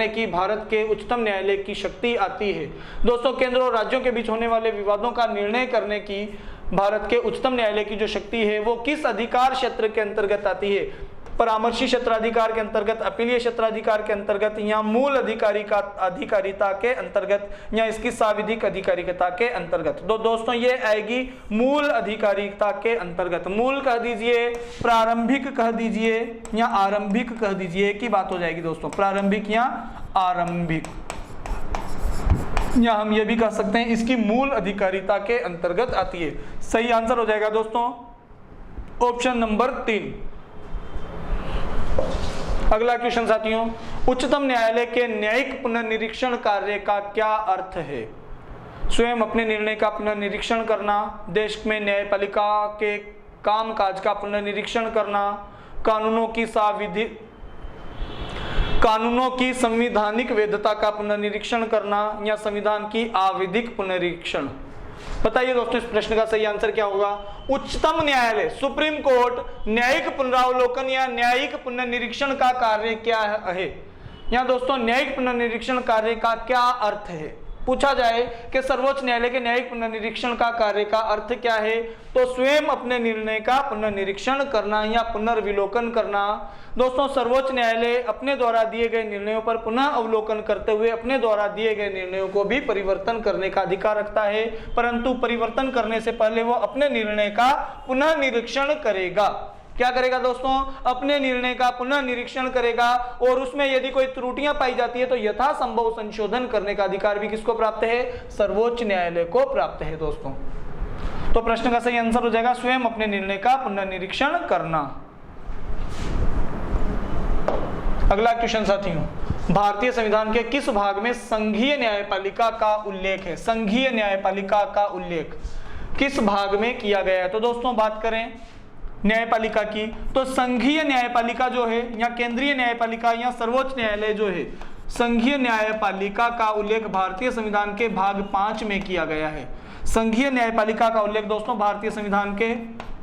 की भारत के उच्चतम न्यायालय की शक्ति आती है। दोस्तों केंद्र और राज्यों के बीच होने वाले विवादों का निर्णय करने की भारत के उच्चतम न्यायालय की जो शक्ति है वो किस अधिकार क्षेत्र के अंतर्गत आती है, परामर्शी क्षेत्राधिकार के अंतर्गत, अपीलीय क्षेत्राधिकार के अंतर्गत, या मूल अधिकारिता के अंतर्गत, या इसकी सांविधिक अधिकारिता के अंतर्गत। तो दोस्तों ये आएगी मूल अधिकारिता के अंतर्गत। मूल कह दीजिए, प्रारंभिक कह दीजिए, या आरंभिक कह दीजिए की बात हो जाएगी दोस्तों, प्रारंभिक या आरंभिक, या हम ये भी कह सकते हैं इसकी मूल अधिकारिता के अंतर्गत आती है। सही आंसर हो जाएगा दोस्तों ऑप्शन नंबर 3। अगला क्वेश्चन साथियों, उच्चतम न्यायालय के न्यायिक पुनर्निरीक्षण कार्य का क्या अर्थ है? स्वयं अपने निर्णय का पुनर्निरीक्षण करना, देश में न्यायपालिका के कामकाज का पुनर्निरीक्षण करना, कानूनों की संवैधानिक वैधता का पुनर्निरीक्षण करना, या संविधान की आविधिक पुनर्निरीक्षण। बताइए दोस्तों इस प्रश्न का सही आंसर क्या होगा? उच्चतम न्यायालय, सुप्रीम कोर्ट न्यायिक पुनरावलोकन या न्यायिक पुनर्निरीक्षण का कार्य क्या है? यहाँ दोस्तों न्यायिक पुनर्निरीक्षण कार्य का क्या अर्थ है? पूछा जाए कि सर्वोच्च न्यायालय के न्यायिक पुनर्निरीक्षण का कार्य का अर्थ क्या है, तो स्वयं अपने निर्णय का पुनर्निरीक्षण करना या पुनर्विलोकन करना। दोस्तों सर्वोच्च न्यायालय अपने द्वारा दिए गए निर्णयों पर पुनः अवलोकन करते हुए अपने द्वारा दिए गए निर्णयों को भी परिवर्तन करने का अधिकार रखता है, परंतु परिवर्तन करने से पहले वो अपने निर्णय का पुनः निरीक्षण करेगा। क्या करेगा दोस्तों? अपने निर्णय का पुनः निरीक्षण करेगा, और उसमें यदि कोई त्रुटियां पाई जाती है तो यथासंभव संशोधन करने का अधिकार भी किसको प्राप्त है? सर्वोच्च न्यायालय को प्राप्त है दोस्तों। तो प्रश्न का सही आंसर हो जाएगा स्वयं अपने निर्णय का पुनर्निरीक्षण करना। अगला क्वेश्चन साथियों, भारतीय संविधान के किस भाग में संघीय न्यायपालिका का उल्लेख है? संघीय न्यायपालिका का उल्लेख किस भाग में किया गया है? तो दोस्तों बात करें न्यायपालिका की, तो संघीय न्यायपालिका जो है या केंद्रीय न्यायपालिका या सर्वोच्च न्यायालय जो है, संघीय न्यायपालिका का उल्लेख भारतीय संविधान के भाग 5 में किया गया है। संघीय न्यायपालिका का उल्लेख दोस्तों भारतीय संविधान के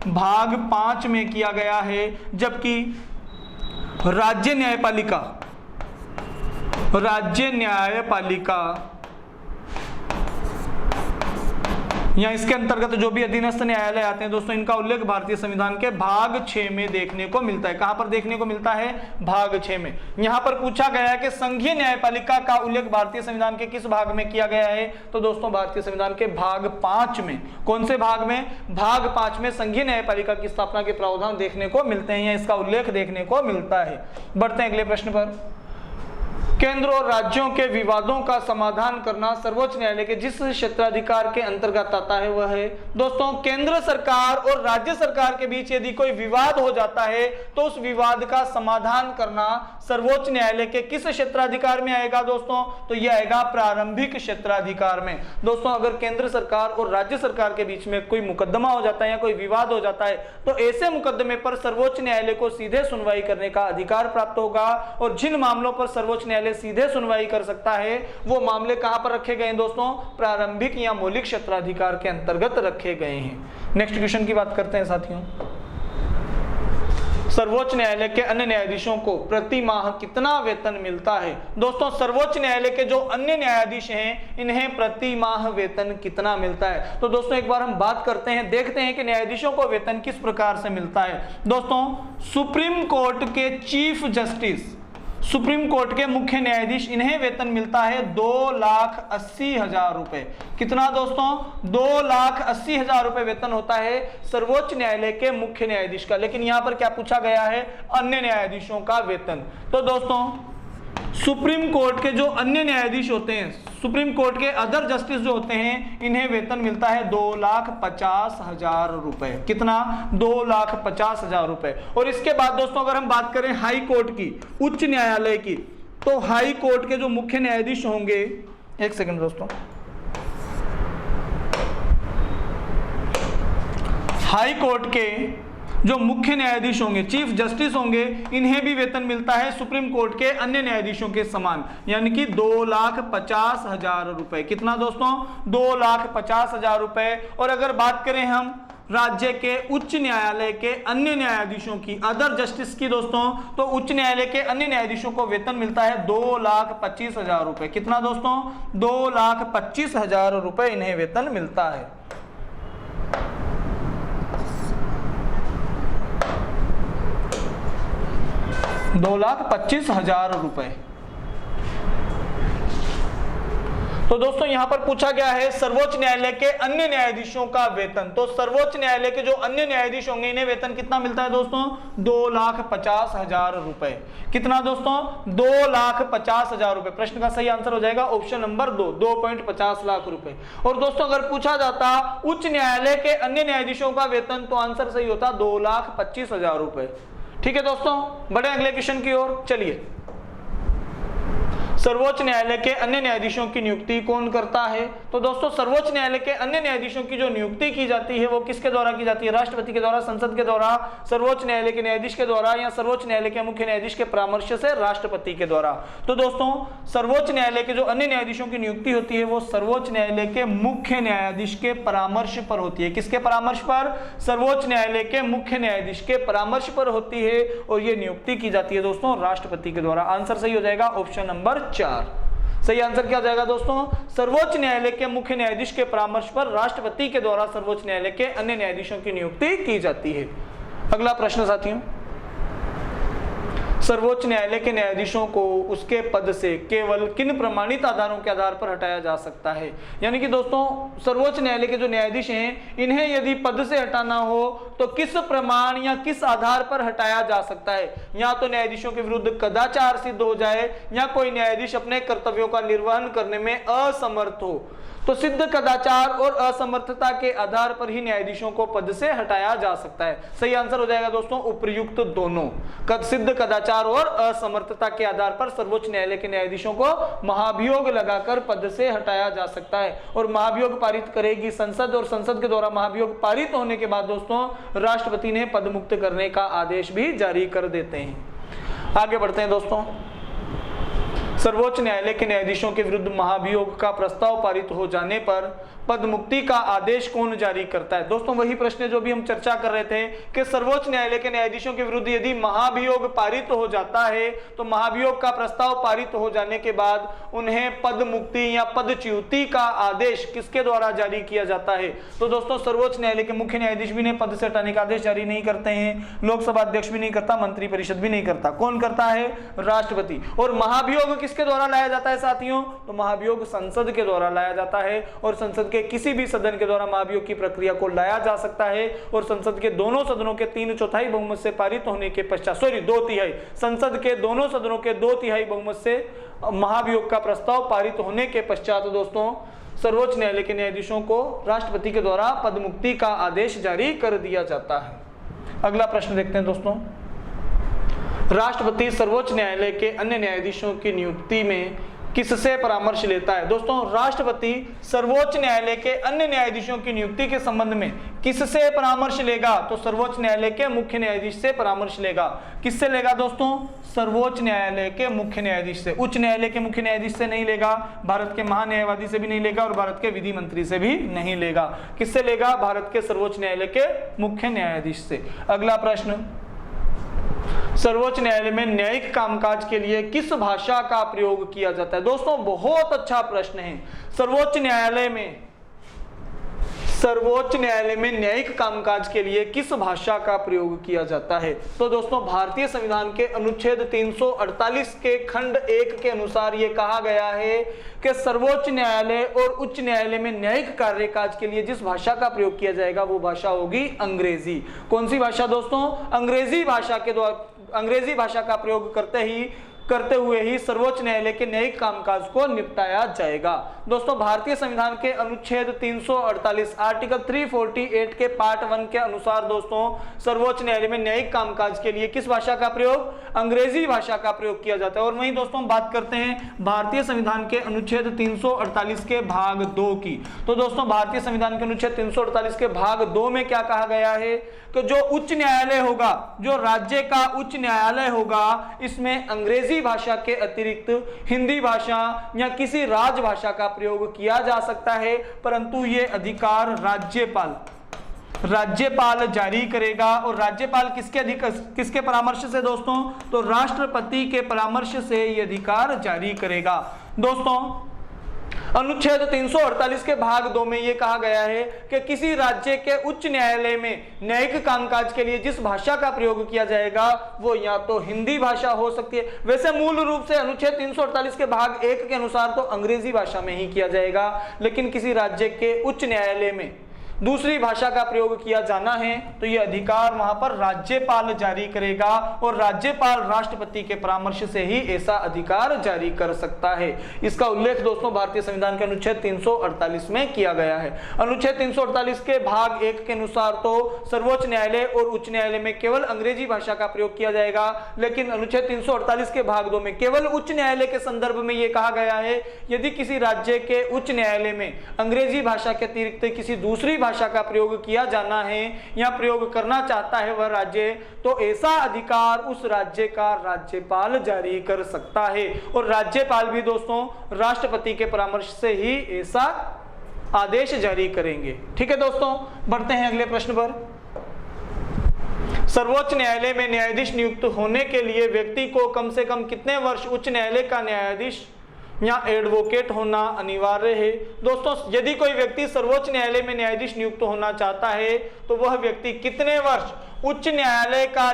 भाग 5 में किया गया है, जबकि राज्य न्यायपालिका या इसके अंतर्गत जो भी अधीनस्थ न्यायालय आते हैं दोस्तों, इनका उल्लेख भारतीय संविधान के भाग 6 में देखने को मिलता है। कहां पर देखने को मिलता है? भाग 6 में। यहां पर पूछा गया है कि संघीय न्यायपालिका का उल्लेख भारतीय संविधान के किस भाग में किया गया है? तो दोस्तों भारतीय संविधान के भाग 5 में। कौन से भाग में? भाग 5 में संघीय न्यायपालिका की स्थापना के प्रावधान देखने को मिलते हैं या इसका उल्लेख देखने को मिलता है। बढ़ते हैं अगले प्रश्न पर। केंद्र और राज्यों के विवादों का समाधान करना सर्वोच्च न्यायालय के जिस क्षेत्राधिकार के अंतर्गत आता है वह है दोस्तों केंद्र सरकार और राज्य सरकार के बीच यदि कोई विवाद हो जाता है तो उस विवाद का समाधान करना सर्वोच्च न्यायालय के किस क्षेत्राधिकार में आएगा दोस्तों? तो यह आएगा प्रारंभिक क्षेत्राधिकार में। दोस्तों अगर केंद्र सरकार और राज्य सरकार के बीच में कोई मुकदमा हो जाता है या कोई विवाद हो जाता है तो ऐसे मुकदमे पर सर्वोच्च न्यायालय को सीधे सुनवाई करने का अधिकार प्राप्त होगा, और जिन मामलों पर सर्वोच्च न्यायालय सीधे सुनवाई कर सकता है वो मामले कहां पर रखे गए हैं दोस्तों? प्रारंभिक या मौलिक क्षेत्राधिकार के अंतर्गत रखे गए हैं। नेक्स्ट क्वेश्चन की बात करते हैं साथियों। सर्वोच्च न्यायालय के अन्य न्यायाधीशों को प्रति माह कितना वेतन मिलता है? दोस्तों सर्वोच्च न्यायालय के जो अन्य न्यायाधीश हैं इन्हें प्रति माह वेतन कितना मिलता है? तो दोस्तों एक बार हम बात करते हैं, देखते हैं कि न्यायाधीशों को वेतन किस प्रकार से मिलता है। दोस्तों सुप्रीम कोर्ट के चीफ जस्टिस, सुप्रीम कोर्ट के मुख्य न्यायाधीश, इन्हें वेतन मिलता है 2,80,000 रुपए। कितना दोस्तों? 2,80,000 रुपए वेतन होता है सर्वोच्च न्यायालय के मुख्य न्यायाधीश का। लेकिन यहां पर क्या पूछा गया है? अन्य न्यायाधीशों का वेतन। तो दोस्तों सुप्रीम कोर्ट के जो अन्य न्यायाधीश होते हैं, सुप्रीम कोर्ट के अदर जस्टिस जो होते हैं, इन्हें वेतन मिलता है 2,50,000 रुपए। कितना? 2,50,000 रुपए। और इसके बाद दोस्तों अगर हम बात करें हाई कोर्ट की, उच्च न्यायालय की, तो हाई कोर्ट के जो मुख्य न्यायाधीश होंगे, एक सेकंड दोस्तों, हाई कोर्ट के जो मुख्य न्यायाधीश होंगे, चीफ जस्टिस होंगे, इन्हें भी वेतन मिलता है सुप्रीम कोर्ट के अन्य न्यायाधीशों के समान, यानी कि 2,50,000 रुपए। कितना दोस्तों? 2,50,000 रुपए। और अगर बात करें हम राज्य के उच्च न्यायालय के अन्य न्यायाधीशों की, अदर जस्टिस की दोस्तों, तो उच्च न्यायालय के अन्य न्यायाधीशों को वेतन मिलता है 2,25,000 रुपए। कितना दोस्तों? 2,25,000 रुपए इन्हें वेतन मिलता है। ₹2,25,000। तो दोस्तों यहां पर पूछा गया है सर्वोच्च न्यायालय के अन्य न्यायाधीशों का वेतन। तो सर्वोच्च न्यायालय के जो अन्य न्यायाधीश होंगे इन्हें वेतन कितना मिलता है दोस्तों? 2,50,000 रुपए। कितना दोस्तों? 2,50,000 रुपए। प्रश्न का सही आंसर हो जाएगा ऑप्शन नंबर 2, 2.50 लाख रुपए। और दोस्तों अगर पूछा जाता उच्च न्यायालय के अन्य न्यायाधीशों का वेतन, तो आंसर सही होता 2,25,000 रुपए। ठीक है दोस्तों, बढ़े अगले क्वेश्चन की ओर। चलिए, सर्वोच्च न्यायालय के अन्य न्यायाधीशों की नियुक्ति कौन करता है? तो दोस्तों सर्वोच्च न्यायालय के अन्य न्यायाधीशों की जो नियुक्ति की जाती है वो किसके द्वारा की जाती है? राष्ट्रपति के द्वारा, संसद के द्वारा, सर्वोच्च न्यायालय के न्यायाधीश के द्वारा, या सर्वोच्च न्यायालय के मुख्य न्यायाधीश के परामर्श से राष्ट्रपति के द्वारा। तो दोस्तों सर्वोच्च न्यायालय के जो अन्य न्यायाधीशों की नियुक्ति होती है वो सर्वोच्च न्यायालय के मुख्य न्यायाधीश के परामर्श पर होती है। किसके परामर्श पर? सर्वोच्च न्यायालय के मुख्य न्यायाधीश के परामर्श पर होती है, और ये नियुक्ति की जाती है दोस्तों राष्ट्रपति के द्वारा। आंसर सही हो जाएगा ऑप्शन नंबर 4। सही आंसर क्या हो जाएगा दोस्तों? सर्वोच्च न्यायालय के मुख्य न्यायाधीश के परामर्श पर राष्ट्रपति के द्वारा सर्वोच्च न्यायालय के अन्य न्यायाधीशों की नियुक्ति की जाती है। अगला प्रश्न साथियों, सर्वोच्च न्यायालय के न्यायाधीशों को उसके पद से केवल किन प्रमाणित आधारों के आधार पर हटाया जा सकता है? यानी कि दोस्तों सर्वोच्च न्यायालय के जो न्यायाधीश हैं इन्हें यदि पद से हटाना हो तो किस प्रमाण या किस आधार पर हटाया जा सकता है? या तो न्यायाधीशों के विरुद्ध कदाचार सिद्ध हो जाए, या कोई न्यायाधीश अपने कर्तव्यों का निर्वहन करने में असमर्थ हो। तो सिद्ध कदाचार और असमर्थता के आधार पर ही न्यायाधीशों को पद से हटाया जा सकता है। सही आंसर हो जाएगा दोस्तों उपर्युक्त दोनों। सिद्ध कदाचार और असमर्थता के आधार पर सर्वोच्च न्यायालय के न्यायाधीशों को महाभियोग लगाकर पद से हटाया जा सकता है। और महाभियोग पारित करेगी संसद, और संसद के द्वारा महाभियोग पारित होने के बाद दोस्तों राष्ट्रपति ने पद मुक्त करने का आदेश भी जारी कर देते हैं। आगे बढ़ते हैं दोस्तों, सर्वोच्च न्यायालय के न्यायाधीशों के विरुद्ध महाभियोग का प्रस्ताव पारित हो जाने पर पद मुक्ति का आदेश कौन जारी करता है? दोस्तों वही प्रश्न जो भी हम चर्चा कर रहे थे कि सर्वोच्च न्यायालय के न्यायाधीशों के विरुद्ध यदि महाभियोग पारित हो जाता है तो महाभियोग का प्रस्ताव पारित हो जाने के बाद उन्हें पद मुक्ति या पदच्युति का आदेश किसके द्वारा जारी किया जाता है? तो दोस्तों सर्वोच्च न्यायालय के मुख्य न्यायाधीश भी ने पद से हटाने का आदेश जारी नहीं करते हैं, लोकसभा अध्यक्ष भी नहीं करता, मंत्रिपरिषद भी नहीं करता। कौन करता है? राष्ट्रपति। और महाभियोग किसके द्वारा लाया जाता है साथियों? तो महाभियोग संसद के द्वारा लाया जाता है, और संसद के किसी भी सदन के द्वारा महाभियोग की प्रक्रिया को लाया जा सकता है। और संसद के दोनों सदनों के 3/4 बहुमत से पारित होने के पश्चात, 2/3, संसद के दोनों सदनों के 2/3 बहुमत से महाभियोग का प्रस्ताव पारित होने के पश्चात दोस्तों सर्वोच्च न्यायालय के न्यायाधीशों को राष्ट्रपति के द्वारा पद मुक्ति का आदेश जारी कर दिया जाता है। अगला प्रश्न देखते हैं दोस्तों, राष्ट्रपति सर्वोच्च न्यायालय के अन्य न्यायाधीशों की नियुक्ति में किससे परामर्श लेता है? दोस्तों राष्ट्रपति सर्वोच्च न्यायालय के अन्य न्यायाधीशों की नियुक्ति के संबंध में किससे परामर्श लेगा? तो सर्वोच्च न्यायालय के मुख्य न्यायाधीश से परामर्श लेगा। किससे लेगा दोस्तों? सर्वोच्च न्यायालय के मुख्य न्यायाधीश से। उच्च न्यायालय के मुख्य न्यायाधीश से नहीं लेगा, भारत के महान्यायवादी से भी नहीं लेगा, और भारत के विधि मंत्री से भी नहीं लेगा। किससे लेगा? भारत के सर्वोच्च न्यायालय के मुख्य न्यायाधीश से। अगला प्रश्न, सर्वोच्च न्यायालय में न्यायिक कामकाज के लिए किस भाषा का प्रयोग किया जाता है? दोस्तों बहुत अच्छा प्रश्न है। सर्वोच्च न्यायालय में न्यायिक कामकाज के लिए किस भाषा का प्रयोग किया जाता है? तो दोस्तों भारतीय संविधान के अनुच्छेद 348 के खंड 1 के अनुसार यह कहा गया है कि सर्वोच्च न्यायालय और उच्च न्यायालय में न्यायिक कार्यकाज के लिए जिस भाषा का प्रयोग किया जाएगा वो भाषा होगी अंग्रेजी। कौन सी भाषा दोस्तों? अंग्रेजी भाषा का प्रयोग करते हुए ही सर्वोच्च न्यायालय के न्यायिक कामकाज को निपटाया जाएगा। दोस्तों भारतीय संविधान के अनुच्छेद 348 आर्टिकल 348 के पार्ट 1 के अनुसार दोस्तों सर्वोच्च न्यायालय में न्यायिक कामकाज के लिए किस भाषा का प्रयोग? अंग्रेजी भाषा का प्रयोग किया जाता है। और वहीं दोस्तों बात करते हैं भारतीय संविधान के अनुच्छेद 348 के भाग 2 की। तो दोस्तों भारतीय संविधान के अनुच्छेद 348 के भाग 2 में क्या कहा गया है कि जो उच्च न्यायालय होगा, जो राज्य का उच्च न्यायालय होगा, इसमें अंग्रेजी भाषा के अतिरिक्त हिंदी भाषा या किसी राजभाषा का प्रयोग किया जा सकता है, परंतु ये अधिकार राज्यपाल जारी करेगा। और राज्यपाल किसके परामर्श से दोस्तों? तो राष्ट्रपति के परामर्श से ये अधिकार जारी करेगा। दोस्तों अनुच्छेद 348 के भाग 2 में यह कहा गया है कि किसी राज्य के उच्च न्यायालय में न्यायिक कामकाज के लिए जिस भाषा का प्रयोग किया जाएगा वो या तो हिंदी भाषा हो सकती है। वैसे मूल रूप से अनुच्छेद 348 के भाग 1 के अनुसार तो अंग्रेजी भाषा में ही किया जाएगा, लेकिन किसी राज्य के उच्च न्यायालय में दूसरी भाषा का प्रयोग किया जाना है तो यह अधिकार वहां पर राज्यपाल जारी करेगा और राज्यपाल राष्ट्रपति के परामर्श से ही ऐसा अधिकार जारी कर सकता है। इसका उल्लेख दोस्तों भारतीय संविधान के अनुच्छेद 348 में किया गया है। अनुच्छेद 348 के भाग 1 के अनुसार तो सर्वोच्च न्यायालय और उच्च न्यायालय में केवल अंग्रेजी भाषा का प्रयोग किया जाएगा, लेकिन अनुच्छेद 348 के भाग 2 में केवल उच्च न्यायालय के संदर्भ में यह कहा गया है यदि किसी राज्य के उच्च न्यायालय में अंग्रेजी भाषा के अतिरिक्त किसी दूसरी भाषा का प्रयोग किया जाना है या प्रयोग करना चाहता है वह राज्य, तो ऐसा अधिकार उस राज्य का राज्यपाल जारी कर सकता है। और राज्यपाल भी दोस्तों राष्ट्रपति के परामर्श से ही ऐसा आदेश जारी करेंगे। ठीक है दोस्तों, बढ़ते हैं अगले प्रश्न पर। सर्वोच्च न्यायालय में न्यायाधीश नियुक्त होने के लिए व्यक्ति को कम से कम कितने वर्ष उच्च न्यायालय का न्यायाधीश या एडवोकेट होना अनिवार्य है? दोस्तों यदि कोई व्यक्ति सर्वोच्च न्यायालय में न्यायाधीश नियुक्त होना चाहता है तो वह व्यक्ति कितने वर्ष उच्च न्यायालय का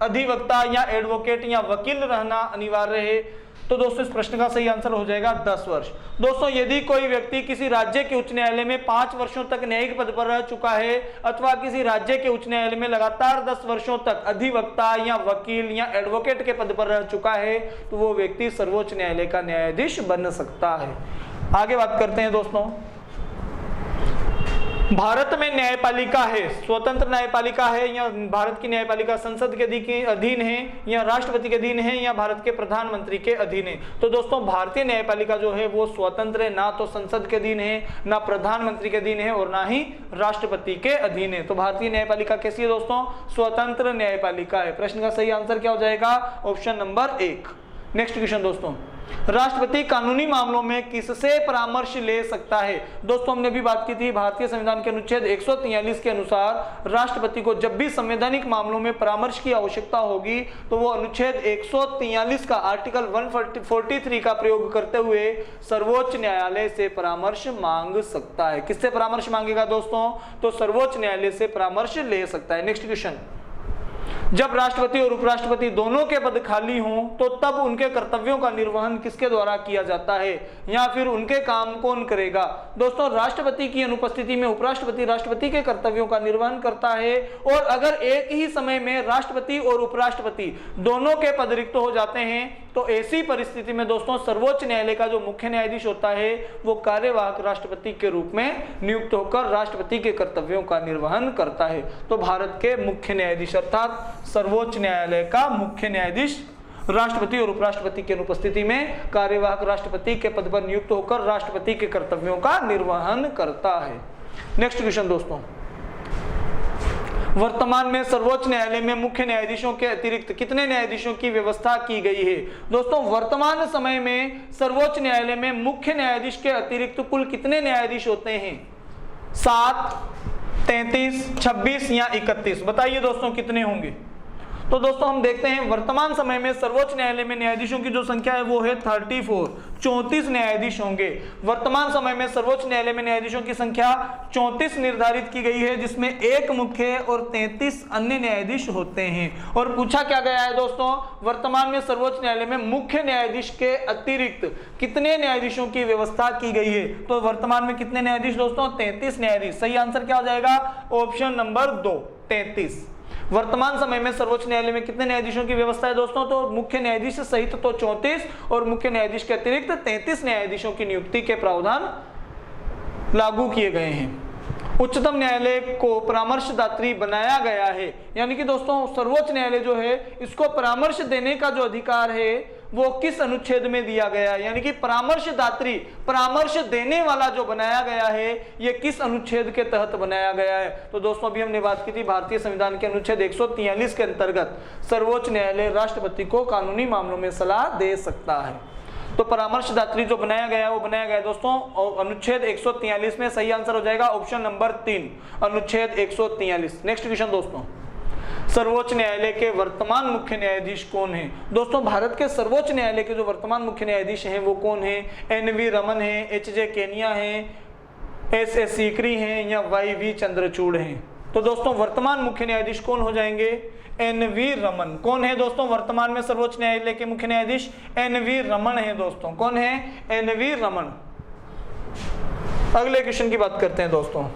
अधिवक्ता या एडवोकेट या वकील रहना अनिवार्य है? तो दोस्तों इस प्रश्न का सही आंसर हो जाएगा 10 वर्ष। दोस्तों यदि कोई व्यक्ति किसी राज्य के उच्च न्यायालय में 5 वर्षों तक न्यायिक पद पर रह चुका है अथवा किसी राज्य के उच्च न्यायालय में लगातार 10 वर्षों तक अधिवक्ता या वकील या एडवोकेट के पद पर रह चुका है तो वो व्यक्ति सर्वोच्च न्यायालय का न्यायाधीश बन सकता है। आगे बात करते हैं दोस्तों, भारत में न्यायपालिका है, स्वतंत्र न्यायपालिका है या भारत की न्यायपालिका संसद के अधीन है या राष्ट्रपति के अधीन है या भारत के प्रधानमंत्री के अधीन है? तो दोस्तों भारतीय न्यायपालिका जो है वो स्वतंत्र है, ना तो संसद के अधीन है, ना प्रधानमंत्री के अधीन है और ना ही राष्ट्रपति के अधीन है। तो भारतीय न्यायपालिका कैसी है दोस्तों? स्वतंत्र न्यायपालिका है। प्रश्न का सही आंसर क्या हो जाएगा? Option number 1। नेक्स्ट क्वेश्चन दोस्तों, राष्ट्रपति कानूनी मामलों में किससे परामर्श ले सकता है? दोस्तों हमने भी बात की थी भारतीय संविधान के अनुच्छेद 143 के अनुसार राष्ट्रपति को जब भी संवैधानिक मामलों में परामर्श की आवश्यकता होगी तो वो अनुच्छेद 143 का आर्टिकल 143 का प्रयोग करते हुए सर्वोच्च न्यायालय से परामर्श मांग सकता है। किससे परामर्श मांगेगा दोस्तों? तो सर्वोच्च न्यायालय से परामर्श ले सकता है। नेक्स्ट क्वेश्चन, जब राष्ट्रपति और उपराष्ट्रपति दोनों के पद खाली हों तो तब उनके कर्तव्यों का निर्वहन किसके द्वारा किया जाता है या फिर उनके काम कौन करेगा? दोस्तों राष्ट्रपति की अनुपस्थिति में उपराष्ट्रपति राष्ट्रपति के कर्तव्यों का निर्वहन करता है और अगर एक ही समय में राष्ट्रपति और उपराष्ट्रपति दोनों के पद रिक्त हो जाते हैं तो ऐसी परिस्थिति में दोस्तों सर्वोच्च न्यायालय का जो मुख्य न्यायाधीश होता है वो कार्यवाहक राष्ट्रपति के रूप में नियुक्त होकर राष्ट्रपति के कर्तव्यों का निर्वहन करता है। तो भारत के मुख्य न्यायाधीश अर्थात सर्वोच्च न्यायालय का मुख्य न्यायाधीश राष्ट्रपति और उपराष्ट्रपति की अनुपस्थिति में कार्यवाहक राष्ट्रपति के पद पर नियुक्त होकर राष्ट्रपति के कर्तव्यों का निर्वहन करता है। नेक्स्ट क्वेश्चन दोस्तों, वर्तमान में सर्वोच्च न्यायालय में मुख्य न्यायाधीशों के अतिरिक्त कितने न्यायाधीशों की व्यवस्था की गई है? दोस्तों वर्तमान समय में सर्वोच्च न्यायालय में मुख्य न्यायाधीश के अतिरिक्त कुल कितने न्यायाधीश होते हैं? 7, 33, 26 या 31? बताइए दोस्तों कितने होंगे? तो दोस्तों हम देखते हैं वर्तमान समय में सर्वोच्च न्यायालय में न्यायाधीशों की जो संख्या है वो है 34 न्यायाधीश होंगे। वर्तमान समय में सर्वोच्च न्यायालय में न्यायाधीशों की संख्या 34 निर्धारित की गई है, जिसमें एक मुख्य और 33 अन्य न्यायाधीश होते हैं। और पूछा क्या गया है दोस्तों, वर्तमान में सर्वोच्च न्यायालय में मुख्य न्यायाधीश के अतिरिक्त कितने न्यायाधीशों की व्यवस्था की गई है? तो वर्तमान में कितने न्यायाधीश दोस्तों? 33 न्यायाधीश। सही आंसर क्या हो जाएगा? Option number 2, 33। वर्तमान समय में सर्वोच्च न्यायालय में कितने न्यायाधीशों की व्यवस्था है दोस्तों? तो मुख्य न्यायाधीश सहित तो 34 और मुख्य न्यायाधीश के अतिरिक्त 33 न्यायाधीशों की नियुक्ति के प्रावधान लागू किए गए हैं। उच्चतम न्यायालय को परामर्शदात्री बनाया गया है, यानी कि दोस्तों सर्वोच्च न्यायालय जो है इसको परामर्श देने का जो अधिकार है वो किस अनुच्छेद में दिया गया है? यानी कि परामर्शदात्री, परामर्श देने वाला जो बनाया गया है ये किस अनुच्छेद के तहत बनाया गया है? तो दोस्तों अभी हमने बात की थी भारतीय संविधान के अनुच्छेद 143 के अंतर्गत सर्वोच्च न्यायालय राष्ट्रपति को कानूनी मामलों में सलाह दे सकता है। तो परामर्शदात्री जो बनाया गया है वो बनाया गया है दोस्तों अनुच्छेद 143 में। सही आंसर हो जाएगा ऑप्शन नंबर 3, अनुच्छेद 143। नेक्स्ट क्वेश्चन दोस्तों, सर्वोच्च न्यायालय के वर्तमान मुख्य न्यायाधीश कौन हैं? दोस्तों भारत के सर्वोच्च न्यायालय के जो वर्तमान मुख्य न्यायाधीश हैं वो कौन है? एन.वी. रमन है, एच.जे. केनिया है, एस.ए. सीकरी हैं या वाई.वी. चंद्रचूड़ हैं? तो दोस्तों वर्तमान मुख्य न्यायाधीश कौन हो जाएंगे? एन.वी. रमन। कौन है दोस्तों वर्तमान में सर्वोच्च न्यायालय के मुख्य न्यायाधीश? एन.वी. रमन है दोस्तों। कौन है? एन.वी. रमन। अगले क्वेश्चन की बात करते हैं दोस्तों,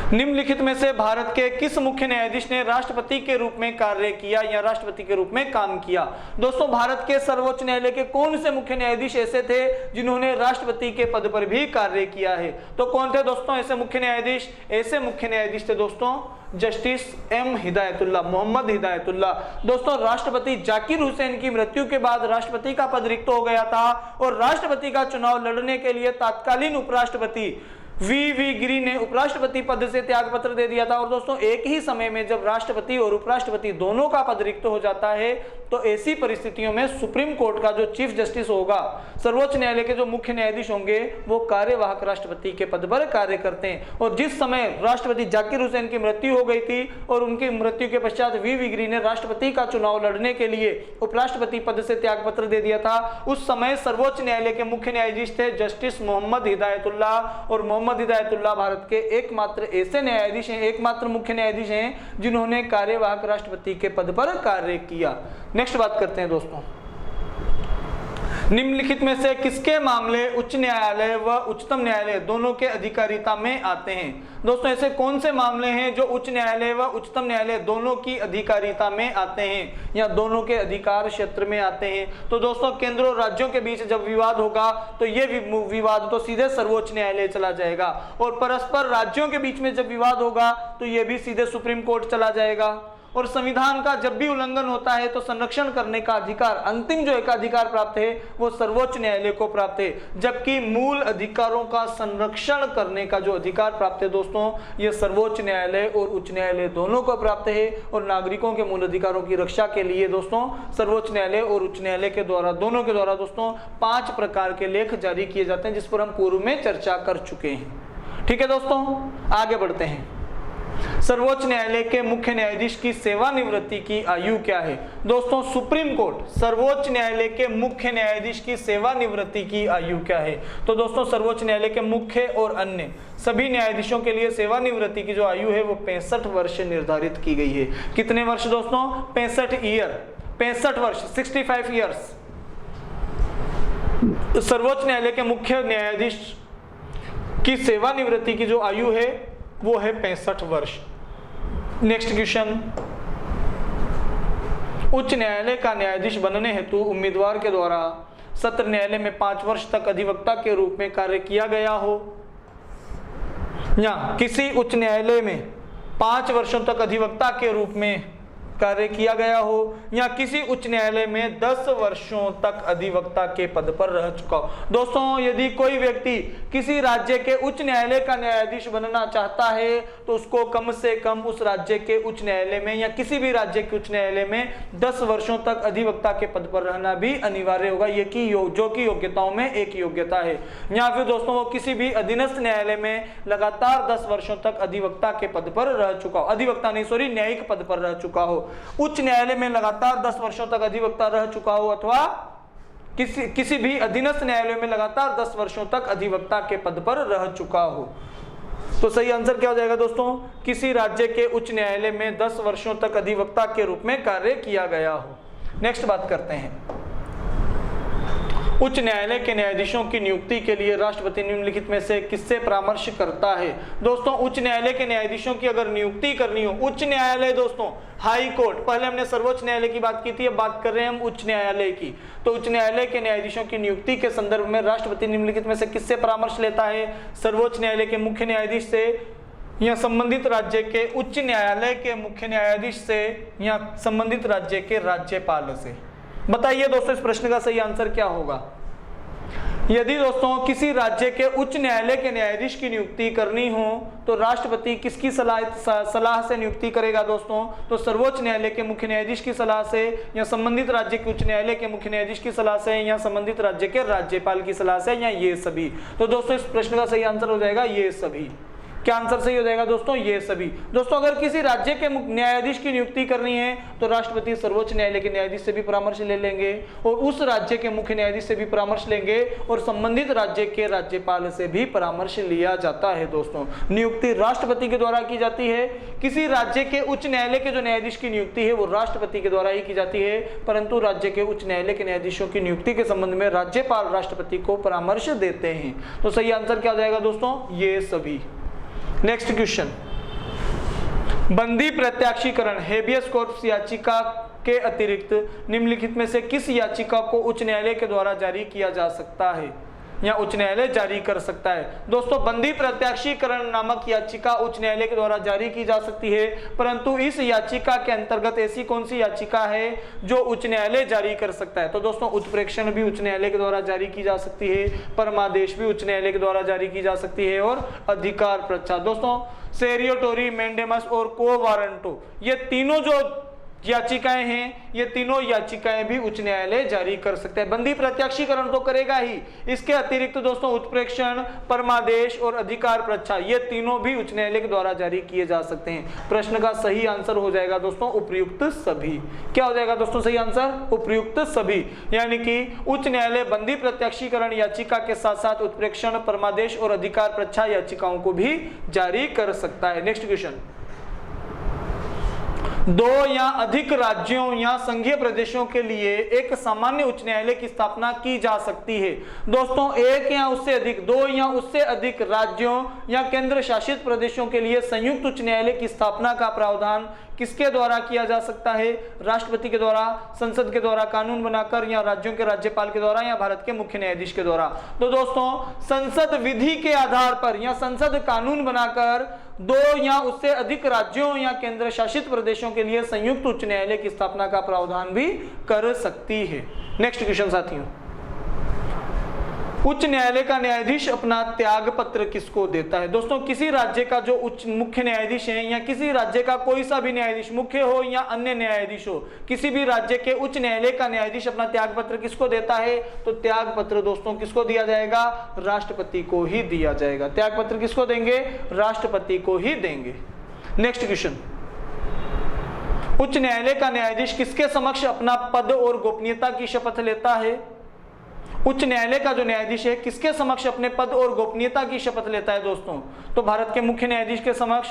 निम्नलिखित में से भारत के किस मुख्य न्यायाधीश ने राष्ट्रपति के रूप में कार्य किया या राष्ट्रपति के रूप में काम किया? दोस्तों भारत के सर्वोच्च न्यायालय के कौन से मुख्य न्यायाधीश ऐसे थे जिन्होंने राष्ट्रपति के पद पर भी कार्य किया है? तो कौन थे दोस्तों ऐसे मुख्य न्यायाधीश? ऐसे मुख्य न्यायाधीश थे दोस्तों जस्टिस एम हिदायतुल्लाह, मोहम्मद हिदायतुल्लाह। दोस्तों राष्ट्रपति जाकिर हुसैन की मृत्यु के बाद राष्ट्रपति का पद रिक्त हो गया था और राष्ट्रपति का चुनाव लड़ने के लिए तत्कालीन उपराष्ट्रपति वी गिरी ने उपराष्ट्रपति पद से त्याग पत्र दे दिया था। और दोस्तों एक ही समय में जब राष्ट्रपति और उपराष्ट्रपति दोनों का पद रिक्त हो जाता है तो ऐसी परिस्थितियों में सुप्रीम कोर्ट का जो चीफ जस्टिस होगा, सर्वोच्च न्यायालय के जो मुख्य न्यायाधीश होंगे वो कार्यवाहक राष्ट्रपति के पद पर कार्य करते हैं। और जिस समय राष्ट्रपति जाकिर हुसैन की मृत्यु हो गई थी और उनकी मृत्यु के पश्चात वी गिरी ने राष्ट्रपति का चुनाव लड़ने के लिए उपराष्ट्रपति पद से त्याग पत्र दे दिया था, उस समय सर्वोच्च न्यायालय के मुख्य न्यायाधीश थे जस्टिस मोहम्मद हिदायतुल्लाह। और मोहम्मद हिदायतुल्लाह भारत के एकमात्र ऐसे न्यायाधीश हैं, एकमात्र मुख्य न्यायाधीश हैं जिन्होंने कार्यवाहक राष्ट्रपति के पद पर कार्य किया। नेक्स्ट बात करते हैं दोस्तों, निम्नलिखित में से किसके मामले उच्च न्यायालय व उच्चतम न्यायालय दोनों के अधिकारिता में आते हैं? दोस्तों ऐसे कौन से मामले हैं जो उच्च न्यायालय व उच्चतम न्यायालय दोनों की अधिकारिता में आते हैं या दोनों के अधिकार क्षेत्र में आते हैं? तो दोस्तों केंद्र और राज्यों के बीच जब विवाद होगा तो ये विवाद तो सीधे सर्वोच्च न्यायालय चला जाएगा, और परस्पर राज्यों के बीच में जब विवाद होगा तो ये भी सीधे सुप्रीम कोर्ट चला जाएगा। और संविधान का जब भी उल्लंघन होता है तो संरक्षण करने का अधिकार, अंतिम जो एक अधिकार प्राप्त है वो सर्वोच्च न्यायालय को प्राप्त है, जबकि मूल अधिकारों का संरक्षण करने का जो अधिकार प्राप्त है दोस्तों ये सर्वोच्च न्यायालय और उच्च न्यायालय दोनों को प्राप्त है। और नागरिकों के मूल अधिकारों की रक्षा के लिए दोस्तों सर्वोच्च न्यायालय और उच्च न्यायालय के द्वारा, दोनों के द्वारा दोस्तों 5 प्रकार के लेख जारी किए जाते हैं, जिस पर हम पूर्व में चर्चा कर चुके हैं। ठीक है दोस्तों, आगे बढ़ते हैं। सर्वोच्च न्यायालय के मुख्य न्यायाधीश की सेवानिवृत्ति की आयु क्या है? दोस्तों सुप्रीम कोर्ट, सर्वोच्च न्यायालय के मुख्य न्यायाधीश की सेवानिवृत्ति की आयु क्या है? तो दोस्तों सर्वोच्च न्यायालय के मुख्य और अन्य सभी न्यायाधीशों के लिए सेवानिवृत्ति की जो आयु है वो 65 वर्ष निर्धारित की गई है। कितने वर्ष दोस्तों? 65 ईयर, 65 वर्ष, 65 ईयर्स। सर्वोच्च न्यायालय के मुख्य न्यायाधीश की सेवानिवृत्ति की जो आयु है वो है 65 वर्ष। नेक्स्ट क्वेश्चन, उच्च न्यायालय का न्यायाधीश बनने हेतु उम्मीदवार के द्वारा सत्र न्यायालय में 5 वर्ष तक अधिवक्ता के रूप में कार्य किया गया हो या किसी उच्च न्यायालय में 5 वर्षों तक अधिवक्ता के रूप में कार्य किया गया हो या किसी उच्च न्यायालय में 10 वर्षों तक अधिवक्ता के पद पर रह चुका हो। दोस्तों यदि कोई व्यक्ति किसी राज्य के उच्च न्यायालय का न्यायाधीश बनना चाहता है तो उसको कम से कम उस राज्य के उच्च न्यायालय में या किसी भी राज्य के उच्च न्यायालय में 10 वर्षों तक अधिवक्ता के पद पर रहना भी अनिवार्य होगा, ये कि जो कि योग्यताओं में एक योग्यता है। या फिर दोस्तों वो किसी भी अधीनस्थ न्यायालय में लगातार 10 वर्षों तक अधिवक्ता के पद पर रह चुका हो, अधिवक्ता नहीं सॉरी न्यायिक पद पर रह चुका हो। उच्च न्यायालय में लगातार 10 वर्षों तक अधिवक्ता रह चुका हो, अथवा किसी भी अधीनस्थ न्यायालय में लगातार 10 वर्षों तक अधिवक्ता के पद पर रह चुका हो। तो सही आंसर क्या हो जाएगा दोस्तों? किसी राज्य के उच्च न्यायालय में 10 वर्षों तक अधिवक्ता के रूप में कार्य किया गया हो। नेक्स्ट बात करते हैं, उच्च न्यायालय के न्यायाधीशों की नियुक्ति के लिए राष्ट्रपति निम्नलिखित में से किससे परामर्श करता है? दोस्तों उच्च न्यायालय के न्यायाधीशों की अगर नियुक्ति करनी हो, उच्च न्यायालय दोस्तों हाई कोर्ट, पहले हमने सर्वोच्च न्यायालय की बात की थी, अब बात कर रहे हैं हम उच्च न्यायालय की। तो उच्च न्यायालय के न्यायाधीशों की नियुक्ति के संदर्भ में राष्ट्रपति निम्नलिखित में से किससे परामर्श लेता है? सर्वोच्च न्यायालय के मुख्य न्यायाधीश से, या संबंधित राज्य के उच्च न्यायालय के मुख्य न्यायाधीश से, या संबंधित राज्य के राज्यपाल से। बताइए दोस्तों इस प्रश्न का सही आंसर क्या होगा? यदि दोस्तों किसी राज्य के उच्च न्यायालय के न्यायाधीश की नियुक्ति करनी हो तो राष्ट्रपति किसकी सलाह से नियुक्ति करेगा दोस्तों? तो सर्वोच्च न्यायालय के मुख्य न्यायाधीश की सलाह से, या संबंधित राज्य के उच्च न्यायालय के मुख्य न्यायाधीश की सलाह से, या संबंधित राज्य के राज्यपाल की सलाह से, या ये सभी। तो दोस्तों इस प्रश्न का सही आंसर हो जाएगा ये सभी। क्या आंसर सही हो जाएगा दोस्तों? ये सभी। दोस्तों अगर किसी राज्य के न्यायाधीश की नियुक्ति करनी है तो राष्ट्रपति सर्वोच्च न्यायालय के न्यायाधीश से भी परामर्श ले लेंगे, और उस राज्य के मुख्य न्यायाधीश से भी परामर्श लेंगे, और संबंधित राज्य के राज्यपाल से भी परामर्श लिया जाता है। दोस्तों नियुक्ति राष्ट्रपति के द्वारा की जाती है। किसी राज्य के उच्च न्यायालय के जो न्यायाधीश की नियुक्ति है वो राष्ट्रपति के द्वारा ही की जाती है, परंतु राज्य के उच्च न्यायालय के न्यायाधीशों की नियुक्ति के संबंध में राज्यपाल राष्ट्रपति को परामर्श देते हैं। तो सही आंसर क्या हो जाएगा दोस्तों? ये सभी। नेक्स्ट क्वेश्चन, बंदी प्रत्याशीकरण हेबियस कॉर्पस याचिका के अतिरिक्त निम्नलिखित में से किस याचिका को उच्च न्यायालय के द्वारा जारी किया जा सकता है या उच्च न्यायालय जारी कर सकता है? दोस्तों बंदी प्रत्याशीकरण नामक याचिका उच्च न्यायालय के द्वारा जारी की जा सकती है, परंतु इस याचिका के अंतर्गत ऐसी कौन सी याचिका है जो उच्च न्यायालय जारी कर सकता है? तो दोस्तों उत्प्रेक्षण भी उच्च न्यायालय के द्वारा जारी की जा सकती है, परमादेश भी उच्च न्यायालय के द्वारा जारी की जा सकती है, और अधिकार प्रच्छा। दोस्तों सेरियोटोरी, मेंडेमस और को वारंटो, ये तीनों जो याचिकाएं हैं, ये तीनों याचिकाएं भी उच्च न्यायालय जारी कर सकते हैं। बंदी प्रत्याशीकरण तो करेगा ही, इसके अतिरिक्त दोस्तों उत्प्रेक्षण, परमादेश और अधिकार प्रच्छा, ये तीनों भी उच्च न्यायालय के द्वारा जारी किए जा सकते हैं। प्रश्न का सही आंसर हो जाएगा दोस्तों उपयुक्त सभी। क्या हो जाएगा दोस्तों सही आंसर? उपयुक्त सभी। यानी कि उच्च न्यायालय बंदी प्रत्याशीकरण याचिका के साथ साथ उत्प्रेक्षण, परमादेश और अधिकार प्रच्छा याचिकाओं को भी जारी कर सकता है। नेक्स्ट क्वेश्चन, दो या अधिक राज्यों या संघीय प्रदेशों के लिए एक सामान्य उच्च न्यायालय की स्थापना की जा सकती है। दोस्तों एक या उससे अधिक, दो या उससे अधिक राज्यों या केंद्र शासित प्रदेशों के लिए संयुक्त उच्च न्यायालय की स्थापना का प्रावधान किसके द्वारा किया जा सकता है? राष्ट्रपति के द्वारा, संसद के द्वारा कानून बनाकर, या राज्यों के राज्यपाल के द्वारा, या भारत के मुख्य न्यायाधीश के द्वारा। तो दोस्तों संसद विधि के आधार पर या संसद कानून बनाकर दो या उससे अधिक राज्यों या केंद्र शासित प्रदेशों के लिए संयुक्त उच्च न्यायालय की स्थापना का प्रावधान भी कर सकती है। नेक्स्ट क्वेश्चन साथियों, उच्च न्यायालय का न्यायाधीश अपना त्याग पत्र किसको देता है? दोस्तों किसी राज्य का जो उच्च मुख्य न्यायाधीश है, या किसी राज्य का कोई सा भी न्यायाधीश, मुख्य हो या अन्य न्यायाधीश हो, किसी भी राज्य के उच्च न्यायालय का न्यायाधीश अपना त्याग पत्र किसको देता है? तो त्याग पत्र दोस्तों किसको दिया जाएगा? राष्ट्रपति को ही दिया जाएगा। त्याग पत्र किसको देंगे? राष्ट्रपति को ही देंगे। नेक्स्ट क्वेश्चन, उच्च न्यायालय का न्यायाधीश किसके समक्ष अपना पद और गोपनीयता की शपथ लेता है? उच्च न्यायालय का जो न्यायाधीश है किसके समक्ष अपने पद और गोपनीयता की शपथ लेता है दोस्तों? तो भारत के मुख्य न्यायाधीश के समक्ष,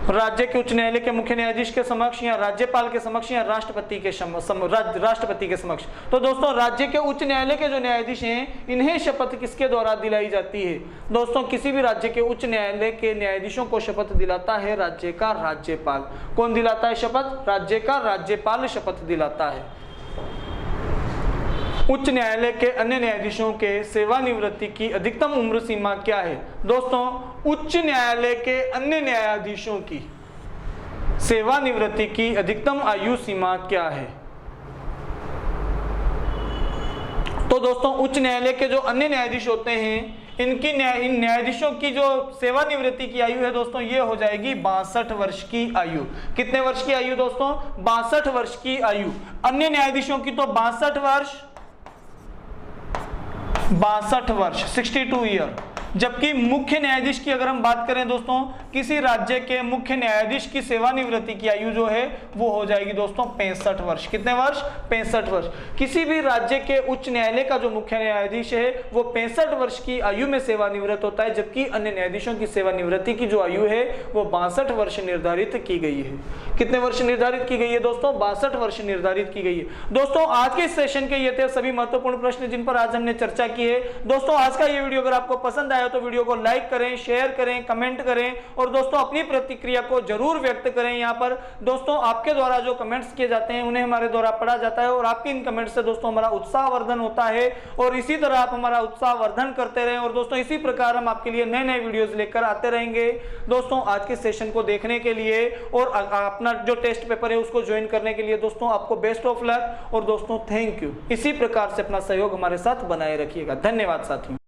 राज्य के उच्च न्यायालय के मुख्य न्यायाधीश के समक्ष, या राज्यपाल के समक्ष, या राष्ट्रपति के समक्ष। तो दोस्तों राज्य के उच्च न्यायालय के जो न्यायाधीश हैं इन्हें शपथ किसके द्वारा दिलाई जाती है? दोस्तों किसी भी राज्य के उच्च न्यायालय के न्यायाधीशों को शपथ दिलाता है राज्य का राज्यपाल। कौन दिलाता है शपथ? राज्य का राज्यपाल शपथ दिलाता है। उच्च न्यायालय के अन्य न्यायाधीशों के सेवानिवृत्ति की अधिकतम उम्र सीमा क्या है? दोस्तों उच्च न्यायालय के अन्य न्यायाधीशों की सेवानिवृत्ति की अधिकतम आयु सीमा क्या है? तो दोस्तों उच्च न्यायालय के जो अन्य न्यायाधीश होते हैं इन न्यायाधीशों की जो सेवानिवृत्ति की आयु है दोस्तों ये हो जाएगी 62 वर्ष की आयु। कितने वर्ष की आयु दोस्तों? 62 वर्ष की आयु। अन्य न्यायाधीशों की तो 62 वर्ष 62 ईयर। जबकि मुख्य न्यायाधीश की अगर हम बात करें दोस्तों, किसी राज्य के मुख्य न्यायाधीश की सेवानिवृत्ति की आयु जो है वो हो जाएगी दोस्तों 65 वर्ष। कितने वर्ष? 65 वर्ष। किसी भी राज्य के उच्च न्यायालय का जो मुख्य न्यायाधीश है वो 65 वर्ष की आयु में सेवानिवृत्त होता है, जबकि अन्य न्यायाधीशों की सेवानिवृत्ति की जो आयु है वो 62 वर्ष निर्धारित की गई है। कितने वर्ष निर्धारित की गई है दोस्तों? 62 वर्ष निर्धारित की गई है। दोस्तों आज के सेशन के ये थे सभी महत्वपूर्ण प्रश्न जिन पर आज हमने चर्चा की है। दोस्तों आज का ये वीडियो अगर आपको पसंद आया तो वीडियो को लाइक करें, शेयर करें, कमेंट करें और दोस्तों अपनी प्रतिक्रिया को जरूर व्यक्त करें। यहाँ पर दोस्तों आपके द्वारा जो कमेंट्स किए जाते हैं उन्हें हमारे द्वारा पढ़ा जाता है और आपके इन कमेंट्स से दोस्तों हमारा उत्साहवर्धन होता है और इसी तरह आप हमारा उत्साहवर्धन करते रहें और दोस्तों इसी प्रकार हम आपके लिए नए नए वीडियोस लेकर आते रहेंगे। दोस्तों आज के सेशन को देखने के लिए और अपना जो टेस्ट पेपर है उसको ज्वाइन करने के लिए दोस्तों आपको बेस्ट ऑफ लक और दोस्तों थैंक यू। इसी प्रकार से अपना सहयोग हमारे साथ बनाए रखिएगा। धन्यवाद साथियों।